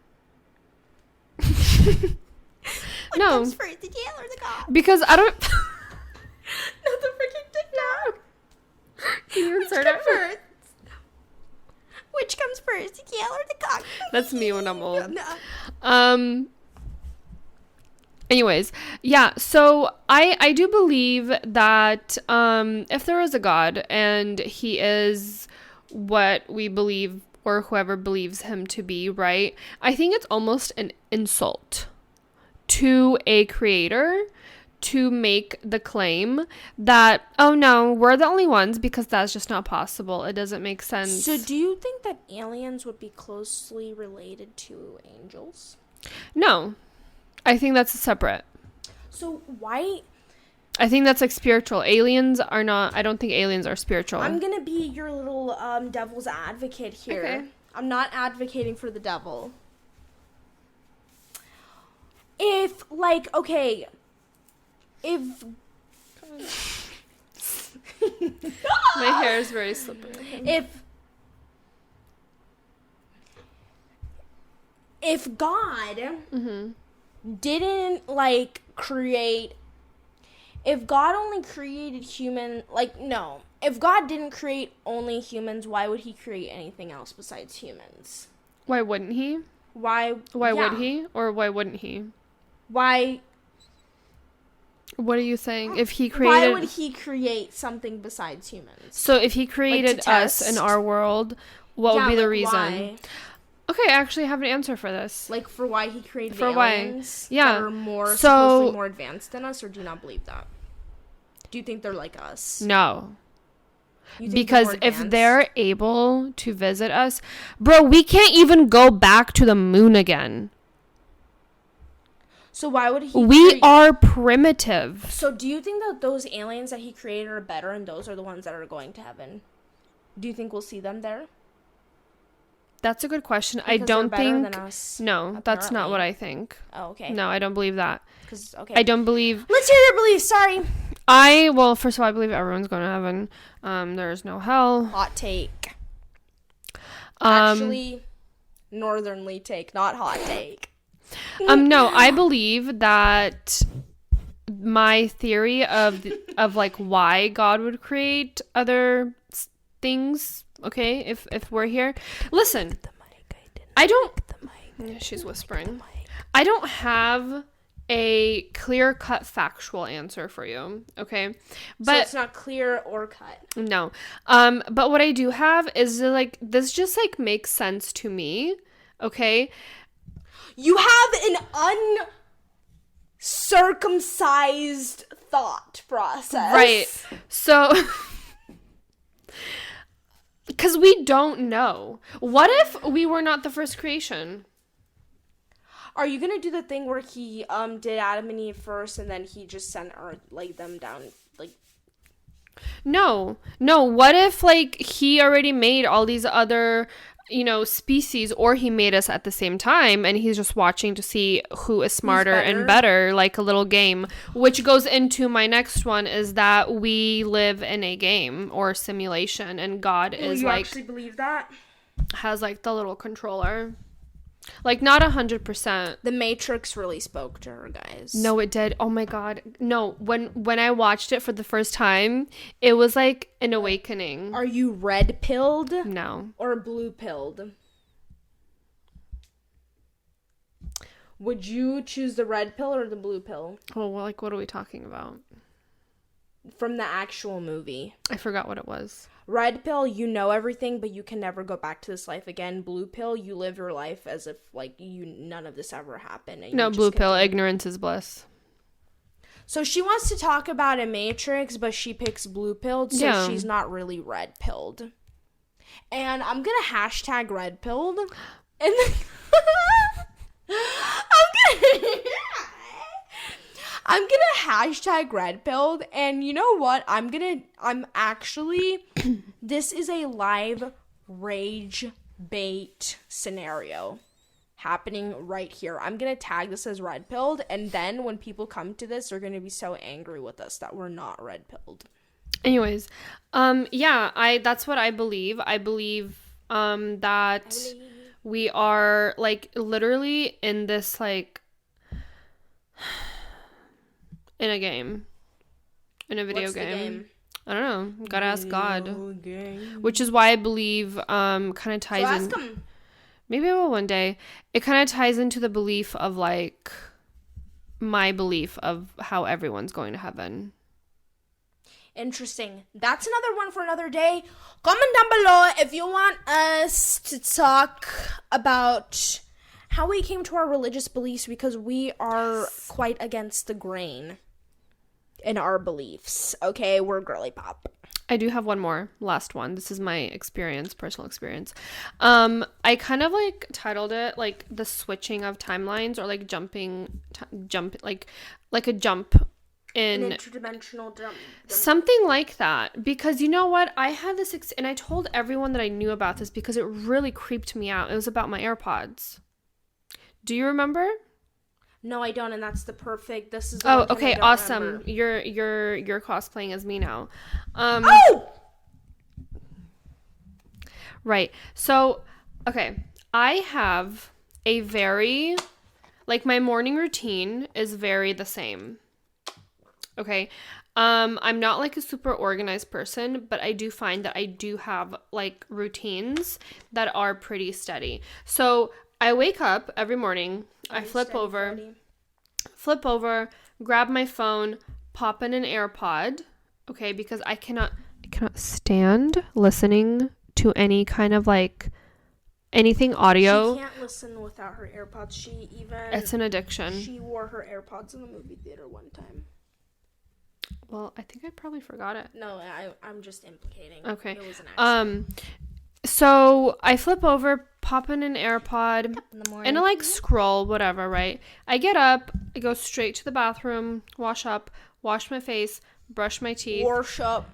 No. Comes first, the tail or the cock? Because I don't... Not the freaking TikTok. Can you insert it? First? Which comes first, the tail or the cock? That's me when I'm old. No. Anyways, yeah, so I do believe that if there is a God and he is what we believe or whoever believes him to be, right? I think it's almost an insult to a creator to make the claim that, oh no, we're the only ones, because that's just not possible. It doesn't make sense. So do you think that aliens would be closely related to angels? No. I think that's separate. So why? I think that's like spiritual. Aliens are not, I don't think aliens are spiritual. I'm going to be your little devil's advocate here. Okay. I'm not advocating for the devil. If, like, okay, if... My hair is very slippery. If God Mm-hmm. didn't, like, create if God only created if God didn't create only humans, why would he create anything else besides humans? Why wouldn't he? Why would he? Or why wouldn't he? Why? What are you saying? If he created... Why would he create something besides humans? So if he created us in our world, what would be the reason? Why? Okay, I actually have an answer for this. Like, for why he created for aliens why? Yeah. that are supposedly more advanced than us, or do you not believe that? Do you think they're like us? No. Because if they're able to visit us... Bro, we can't even go back to the moon again. So why would he... We are primitive. So do you think that those aliens that he created are better and those are the ones that are going to heaven? Do you think we'll see them there? That's a good question. Because I don't think... than us, no, apparently. That's not what I think. Oh, okay. No, I don't believe that. Okay. I don't believe... Let's hear their beliefs. Sorry. Well, first of all, I believe everyone's going to heaven. There's no hell. Hot take. Actually, northernly take, not hot take. No, I believe that my theory of like why God would create other things, okay, if we're here. Listen, I don't... Yeah, she's whispering. I don't have a clear-cut factual answer for you, okay? But so it's not clear or cut. No. But what I do have is like this just like makes sense to me, okay? You have an uncircumcised thought process. Right. So because we don't know. What if we were not the first creation? Are you gonna do the thing where he did Adam and Eve first and then he just sent them down like... No. What if like he already made all these other, species, or he made us at the same time and he's just watching to see who is smarter and better, like a little game, which goes into my next one, is that we live in a game or simulation and God is you like... actually believe that? Has like the little controller. Like, not 100%. The Matrix really spoke to her, guys. No, it did. Oh my God. No, when I watched it for the first time, it was like an awakening. Are you red-pilled? No. Or blue-pilled? Would you choose the red pill or the blue pill? Oh, well, like, what are we talking about? From the actual movie. I forgot what it was. Red pill, you know everything, but you can never go back to this life again. Blue pill, you live your life as if, like, none of this ever happened. And no, blue pill, ignorance is bliss. So she wants to talk about a Matrix, but she picks blue pilled, so she's not really red pilled. And I'm gonna hashtag red pilled. And I'm gonna hashtag red pilled, and you know what? This is a live rage bait scenario happening right here. I'm gonna tag this as red pilled, and then when people come to this, they're gonna be so angry with us that we're not red pilled. Anyways, that's what I believe. I believe that we are like literally in this like in a game. In a video game. I don't know. Gotta ask God. Which is why I believe kind of ties in. Ask him. Maybe I will one day. It kind of ties into the belief of like my belief of how everyone's going to heaven. Interesting. That's another one for another day. Comment down below if you want us to talk about how we came to our religious beliefs, because we are quite against the grain in our beliefs. Okay, we're girly pop. I do have one more, last one. This is my personal experience. I kind of like titled it like the switching of timelines, or like jump like a jump in an interdimensional jump. Something like that. Because you know what? I had this and I told everyone that I knew about this because it really creeped me out. It was about my AirPods. Do you remember? No, I don't, and that's the perfect. This is. Oh, okay, awesome. Remember. You're cosplaying as me now. Oh. Right. So, okay, I have a very, like, my morning routine is very the same. Okay. I'm not like a super organized person, but I do find that I do have like routines that are pretty steady. So I wake up every morning, I flip over, grab my phone, pop in an AirPod, okay, because I cannot stand listening to any kind of like anything audio. She can't listen without her AirPods. It's an addiction. She wore her AirPods in the movie theater one time. Well, I think I probably forgot it. No, I'm just implicating. Okay. It was an accident. So I flip over, pop in an AirPod, In the morning. and I like scroll, whatever, right? I get up, I go straight to the bathroom, wash up, wash my face, brush my teeth. Worship.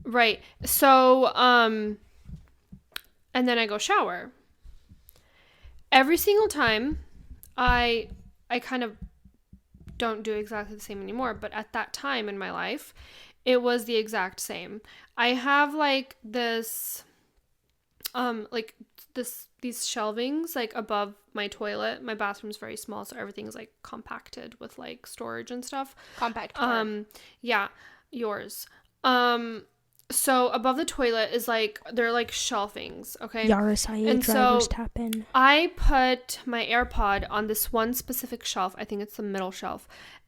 Right. So, and then I go shower. Every single time, I kind of don't do exactly the same anymore, but at that time in my life, it was the exact same. I have like this these shelvings like above my toilet. My bathroom's very small, so everything's like compacted with like storage and stuff. Compact car. Yeah, yours. So above the toilet is like they're like shelvings, okay? And so tap in. I put my AirPod on this one specific shelf. I think it's the middle shelf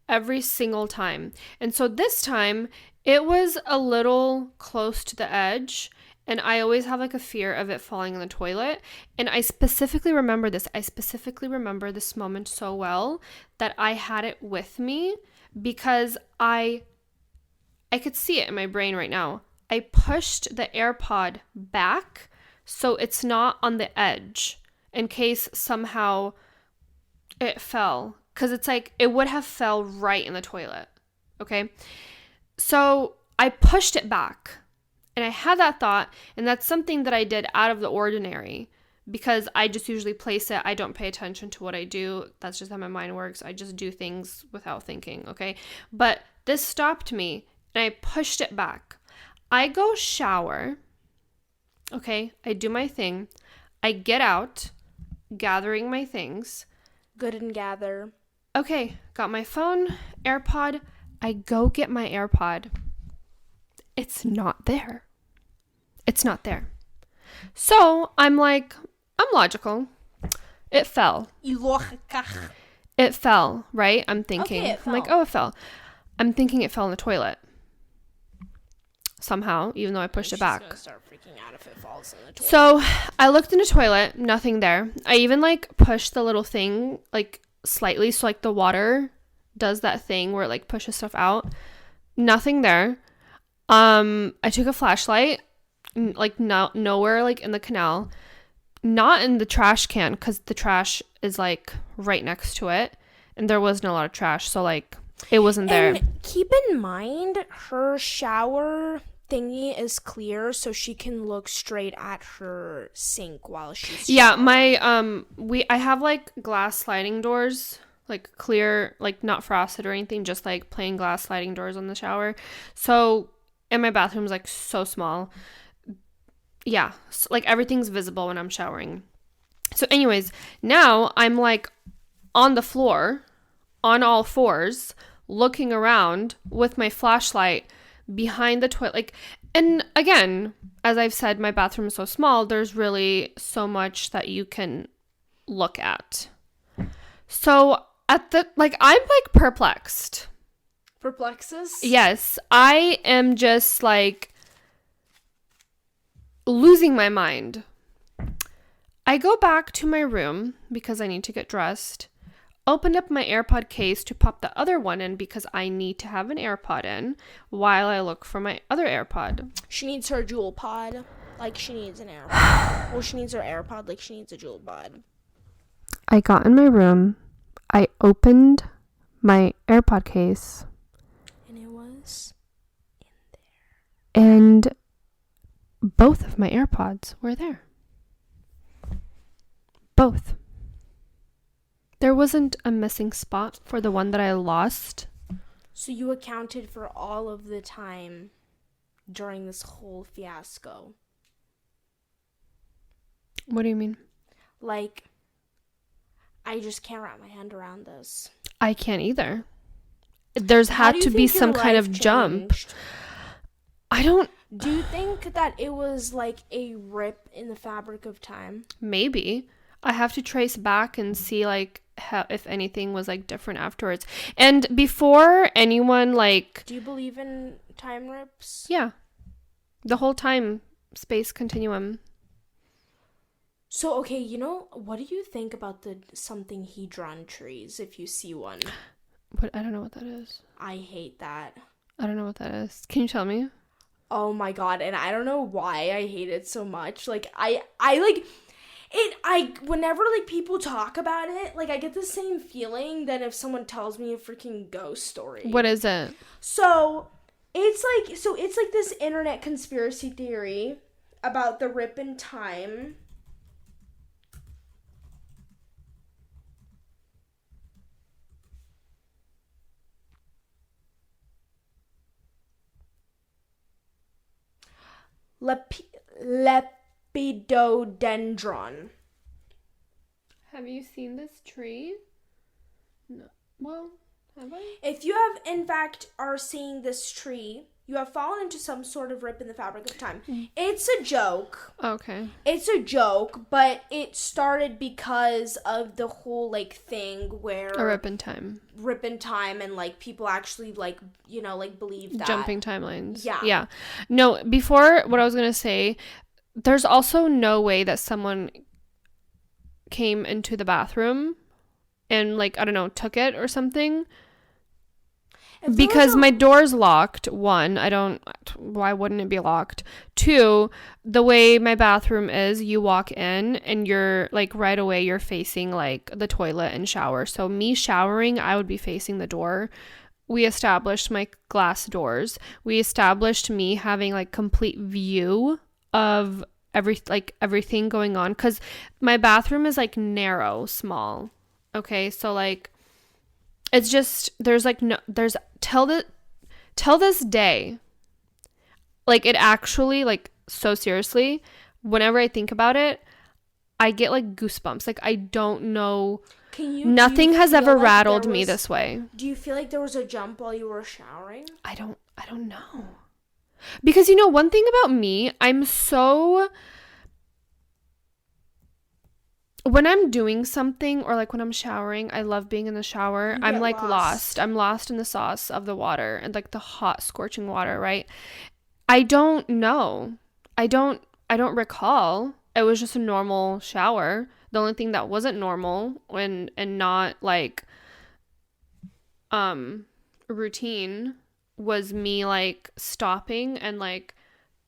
every single time. And so this time it was a little close to the edge. And I always have like a fear of it falling in the toilet. And I specifically remember this. I specifically remember this moment so well that I had it with me because I could see it in my brain right now. I pushed the AirPod back so it's not on the edge in case somehow it fell. Because it's like it would have fell right in the toilet. Okay? So I pushed it back. And I had that thought, and that's something that I did out of the ordinary because I just usually place it. I don't pay attention to what I do. That's just how my mind works. I just do things without thinking, okay? But this stopped me, and I pushed it back. I go shower, okay? I do my thing. I get out, gathering my things. Good and gather. Okay, got my phone, AirPod. I go get my AirPod. It's not there. It's not there. So I'm like, I'm logical. It fell. It fell, right? I'm thinking. Okay, it I'm like, fell. oh, it fell. I'm thinking it fell in the toilet. Somehow, even though I pushed it back. She's gonna start freaking out if it falls in the toilet. So I looked in the toilet, nothing there. I even like pushed the little thing like slightly so like the water does that thing where it like pushes stuff out. Nothing there. I took a flashlight, like nowhere like in the canal, not in the trash can because the trash is like right next to it, and there wasn't a lot of trash, so like it wasn't there. And keep in mind, her shower thingy is clear, so she can look straight at her sink while she's showering. I have like glass sliding doors, like clear, like not frosted or anything, just like plain glass sliding doors on the shower. So. And my bathroom's like so small. Yeah, so, like everything's visible when I'm showering. So anyways, now I'm like on the floor, on all fours, looking around with my flashlight behind the toilet. Like, and again, as I've said, my bathroom is so small, there's really so much that you can look at. So I'm like perplexed. Perplexes? Yes, I am just like losing my mind. I go back to my room because I need to get dressed. Opened up my AirPod case to pop the other one in because I need to have an AirPod in while I look for my other AirPod. She needs her jewel pod like she needs an AirPod. Well, she needs her AirPod like she needs a jewel pod. I got in my room. I opened my AirPod case. And it was in there. And both of my AirPods were there. Both. There wasn't a missing spot for the one that I lost. So you accounted for all of the time during this whole fiasco. What do you mean? Like, I just can't wrap my hand around this. I can't either. there's How had do you to be think your some kind life of jump. changed? I don't. Do you think that it was like a rip in the fabric of time? Maybe. I have to trace back and see like how, if anything was like different afterwards. And before anyone like, Do you believe in time rips? yeah, the whole time space continuum. So, okay, you know, what do you think about the something hedron trees if you see one? But I don't know what that is. I hate that. I don't know what that is. Can you tell me? Oh my god, and I don't know why I hate it so much. Like I like it whenever like people talk about it, like I get the same feeling than if someone tells me a freaking ghost story. What is it? So, it's like this internet conspiracy theory about the rip in time. Lepidodendron. Have you seen this tree? No. Well, have I? If you have, in fact, are seeing this tree, you have fallen into some sort of rip in the fabric of time. It's a joke. Okay. It's a joke, but it started because of the whole, like, thing where... A rip in time. Rip in time, and, like, people actually, like, you know, like, believe that. Jumping timelines. Yeah. Yeah. No, before, what I was going to say, there's also no way that someone came into the bathroom and, like, I don't know, took it or something. Because my door's locked. One, why wouldn't it be locked? Two, the way my bathroom is, you walk in and you're like right away you're facing like the toilet and shower. So me showering, I would be facing the door. We established my glass doors. We established me having like complete view of everything going on, because my bathroom is like narrow, small. Okay, so like it's just, there's till this day, like it actually, like so seriously, whenever I think about it, I get like goosebumps. Like I don't know, nothing has ever rattled me this way. Do you feel like there was a jump while you were showering? I don't know. Because you know, one thing about me, I'm so... when I'm doing something or like when I'm showering, I love being in the shower. I'm like lost. I'm lost in the sauce of the water and like the hot scorching water, right? I don't know. I don't recall. It was just a normal shower. The only thing that wasn't normal and not like routine was me like stopping and like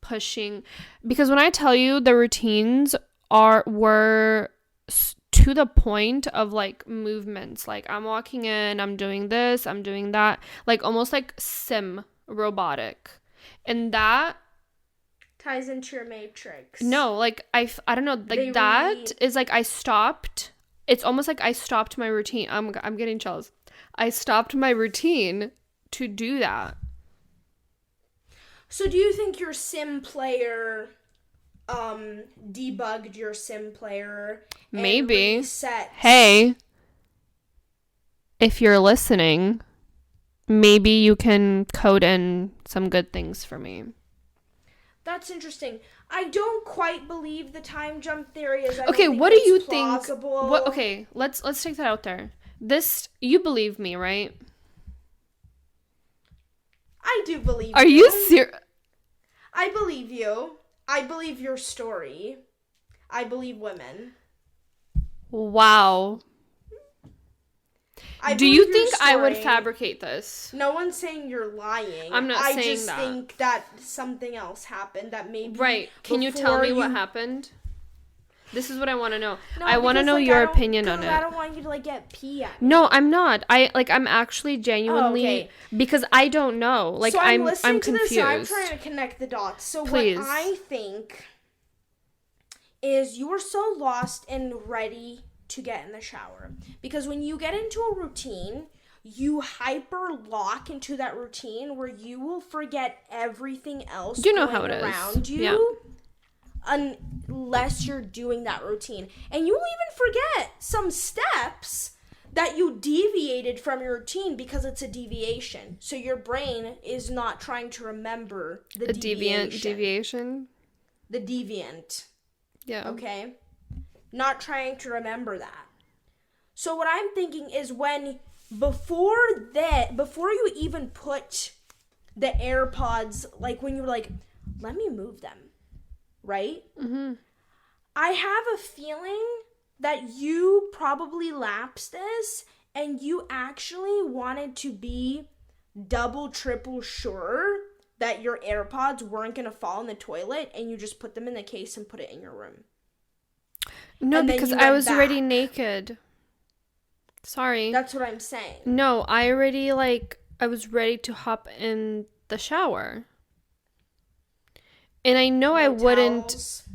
pushing, because when I tell you the routines were to the point of like movements, like I'm walking in, I'm doing this, I'm doing that, like almost like sim robotic, and that ties into your matrix. No, like I don't know, like that is like I stopped. It's almost like I stopped my routine. I'm getting chills. I stopped my routine to do that. So do you think your sim player debugged your sim player? Maybe. Reset? Hey, if you're listening, maybe you can code in some good things for me. That's interesting. I don't quite believe the time jump theory is. Okay, what do you plausible. think? What? Okay, let's take that out there. This, you believe me, right? I do believe. Are you serious? I believe you. I believe your story. I believe women. Wow. Do you think I would fabricate this? No one's saying you're lying. I'm not saying that. I just think that something else happened that maybe... Right. Can you tell me what happened? This is what I want to know. No, I want to know your opinion on it. I don't want you to like get pee at me. No, I'm not. I'm actually genuinely because I don't know. Like so I'm confused. To this, I'm trying to connect the dots. So Please. What I think is you were so lost and ready to get in the shower, because when you get into a routine, you hyper lock into that routine where you will forget everything else. You know how it is around you, unless you're doing that routine, and you will even forget some steps that you deviated from your routine because it's a deviation. So your brain is not trying to remember the deviation. The deviant. Yeah. Okay? Not trying to remember that. So what I'm thinking is before you even put the AirPods, like when you're like, let me move them, right? Mm-hmm. I have a feeling that you probably lapsed this and you actually wanted to be double, triple sure that your AirPods weren't going to fall in the toilet and you just put them in the case and put it in your room. No, because I was already naked. Sorry. That's what I'm saying. No, I was ready to hop in the shower. And I know I wouldn't... Towels.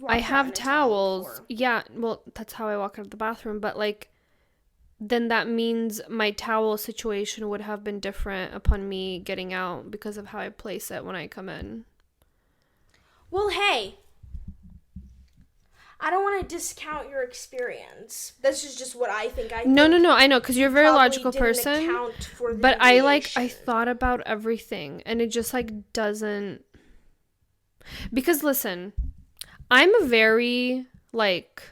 I have towels. Yeah, well, that's how I walk out of the bathroom. But, like, then that means my towel situation would have been different upon me getting out because of how I place it when I come in. Well, hey, I don't want to discount your experience. This is just what I think. No, I know, because you're a very logical person. But I thought about everything, and it just, like, doesn't... Because, listen... I'm very, like,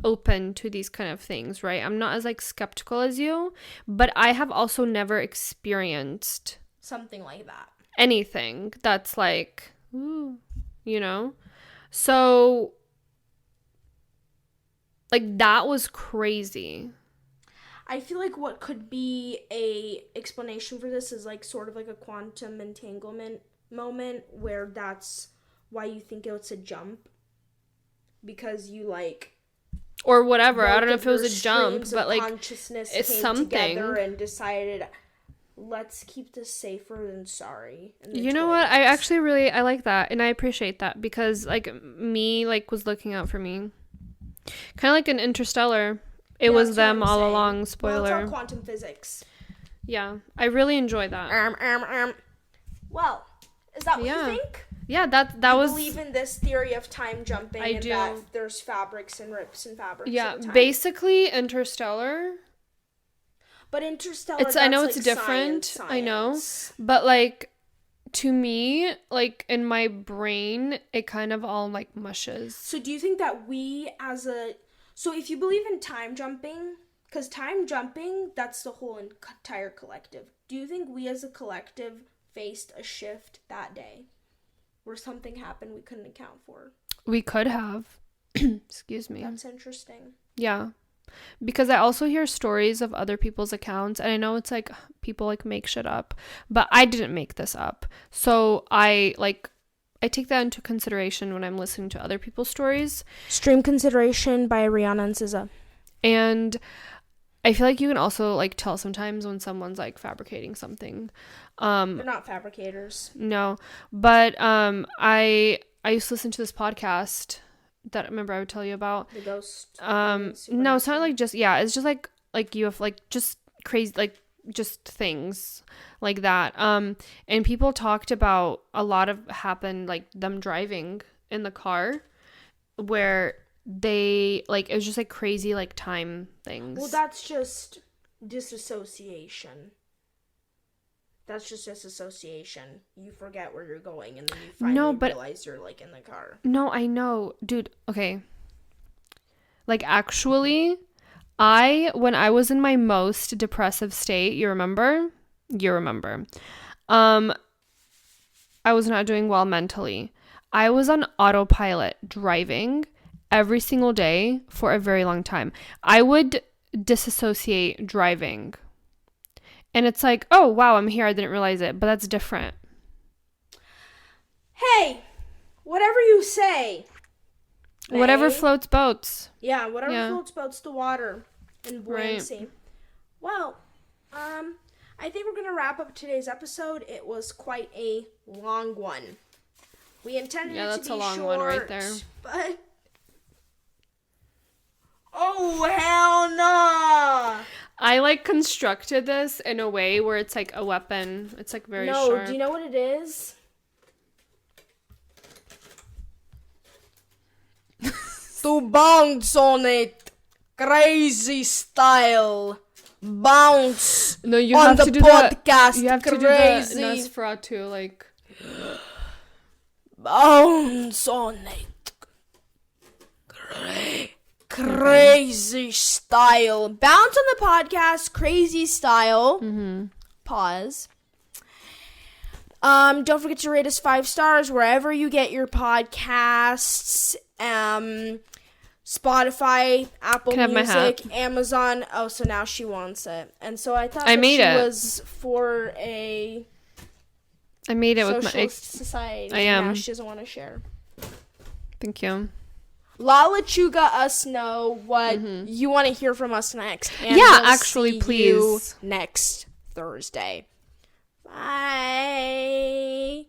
open to these kind of things, right? I'm not as, like, skeptical as you, but I have also never experienced... something like that. Anything that's, like, ooh, you know? So, like, that was crazy. I feel like what could be a explanation for this is, like, sort of like a quantum entanglement moment where that's why you think it's a jump. Because you, like... Or whatever. I don't know if it was a jump, but, like, consciousness it's came something. Together and decided, let's keep this safer than sorry. You know what? I actually really... I like that. And I appreciate that. Because, like, me, like, was looking out for me. Kind of like an Interstellar. It was them all along. Spoiler. Well, it's all quantum physics. Yeah. I really enjoy that. Well, is that what you think? Yeah, that was... I believe in this theory of time jumping that there's fabrics and rips and fabrics. Yeah, basically Interstellar. But Interstellar, I know it's different. Science. I know. But, like, to me, like, in my brain, it kind of all, like, mushes. So do you think that so if you believe in time jumping, because time jumping, that's the whole entire collective. Do you think we as a collective faced a shift that day? Where something happened we couldn't account for. We could have. Excuse me. That's interesting. Yeah. Because I also hear stories of other people's accounts, and I know it's like people like make shit up, but I didn't make this up. So I take that into consideration when I'm listening to other people's stories. Stream Consideration by Rihanna and SZA. And I feel like you can also like tell sometimes when someone's like fabricating something. They're not fabricators. No, but I used to listen to this podcast that I remember I would tell you about. The Ghost. No, it's not like just it's just like you have like just crazy like just things like that. And people talked about a lot of happened like them driving in the car where they like it was just like crazy like time things. Well, that's just disassociation. That's just disassociation. You forget where you're going and then you finally realize you're like in the car. No, I know. Dude, okay. Like actually, when I was in my most depressive state, you remember? I was not doing well mentally. I was on autopilot driving every single day for a very long time. I would disassociate driving. And it's like, oh, wow, I'm here. I didn't realize it. But that's different. Hey, whatever you say. Whatever floats boats. Yeah, whatever floats boats the water and buoyancy. Right. Well, I think we're going to wrap up today's episode. It was quite a long one. We intended it to be short. Yeah, that's a long one right there. But... oh, hell no! I, like, constructed this in a way where it's, like, a weapon. It's, like, very sharp. No, do you know what it is? To bounce on it. Crazy style. bounce No, you on have the to do podcast. You have to crazy. do the Nosferatu, like. Bounce on it. Crazy style. Bounce on the podcast. Crazy style. Pause. Don't forget to rate us 5 stars wherever you get your podcasts. Spotify, Apple Music, Amazon. Oh, so now she wants it. And so I thought was for a I made it with my society. I am. Now she doesn't want to share. Thank you. Lala Chuga us know what you want to hear from us next. And yeah, we'll actually, see please. You next Thursday. Bye.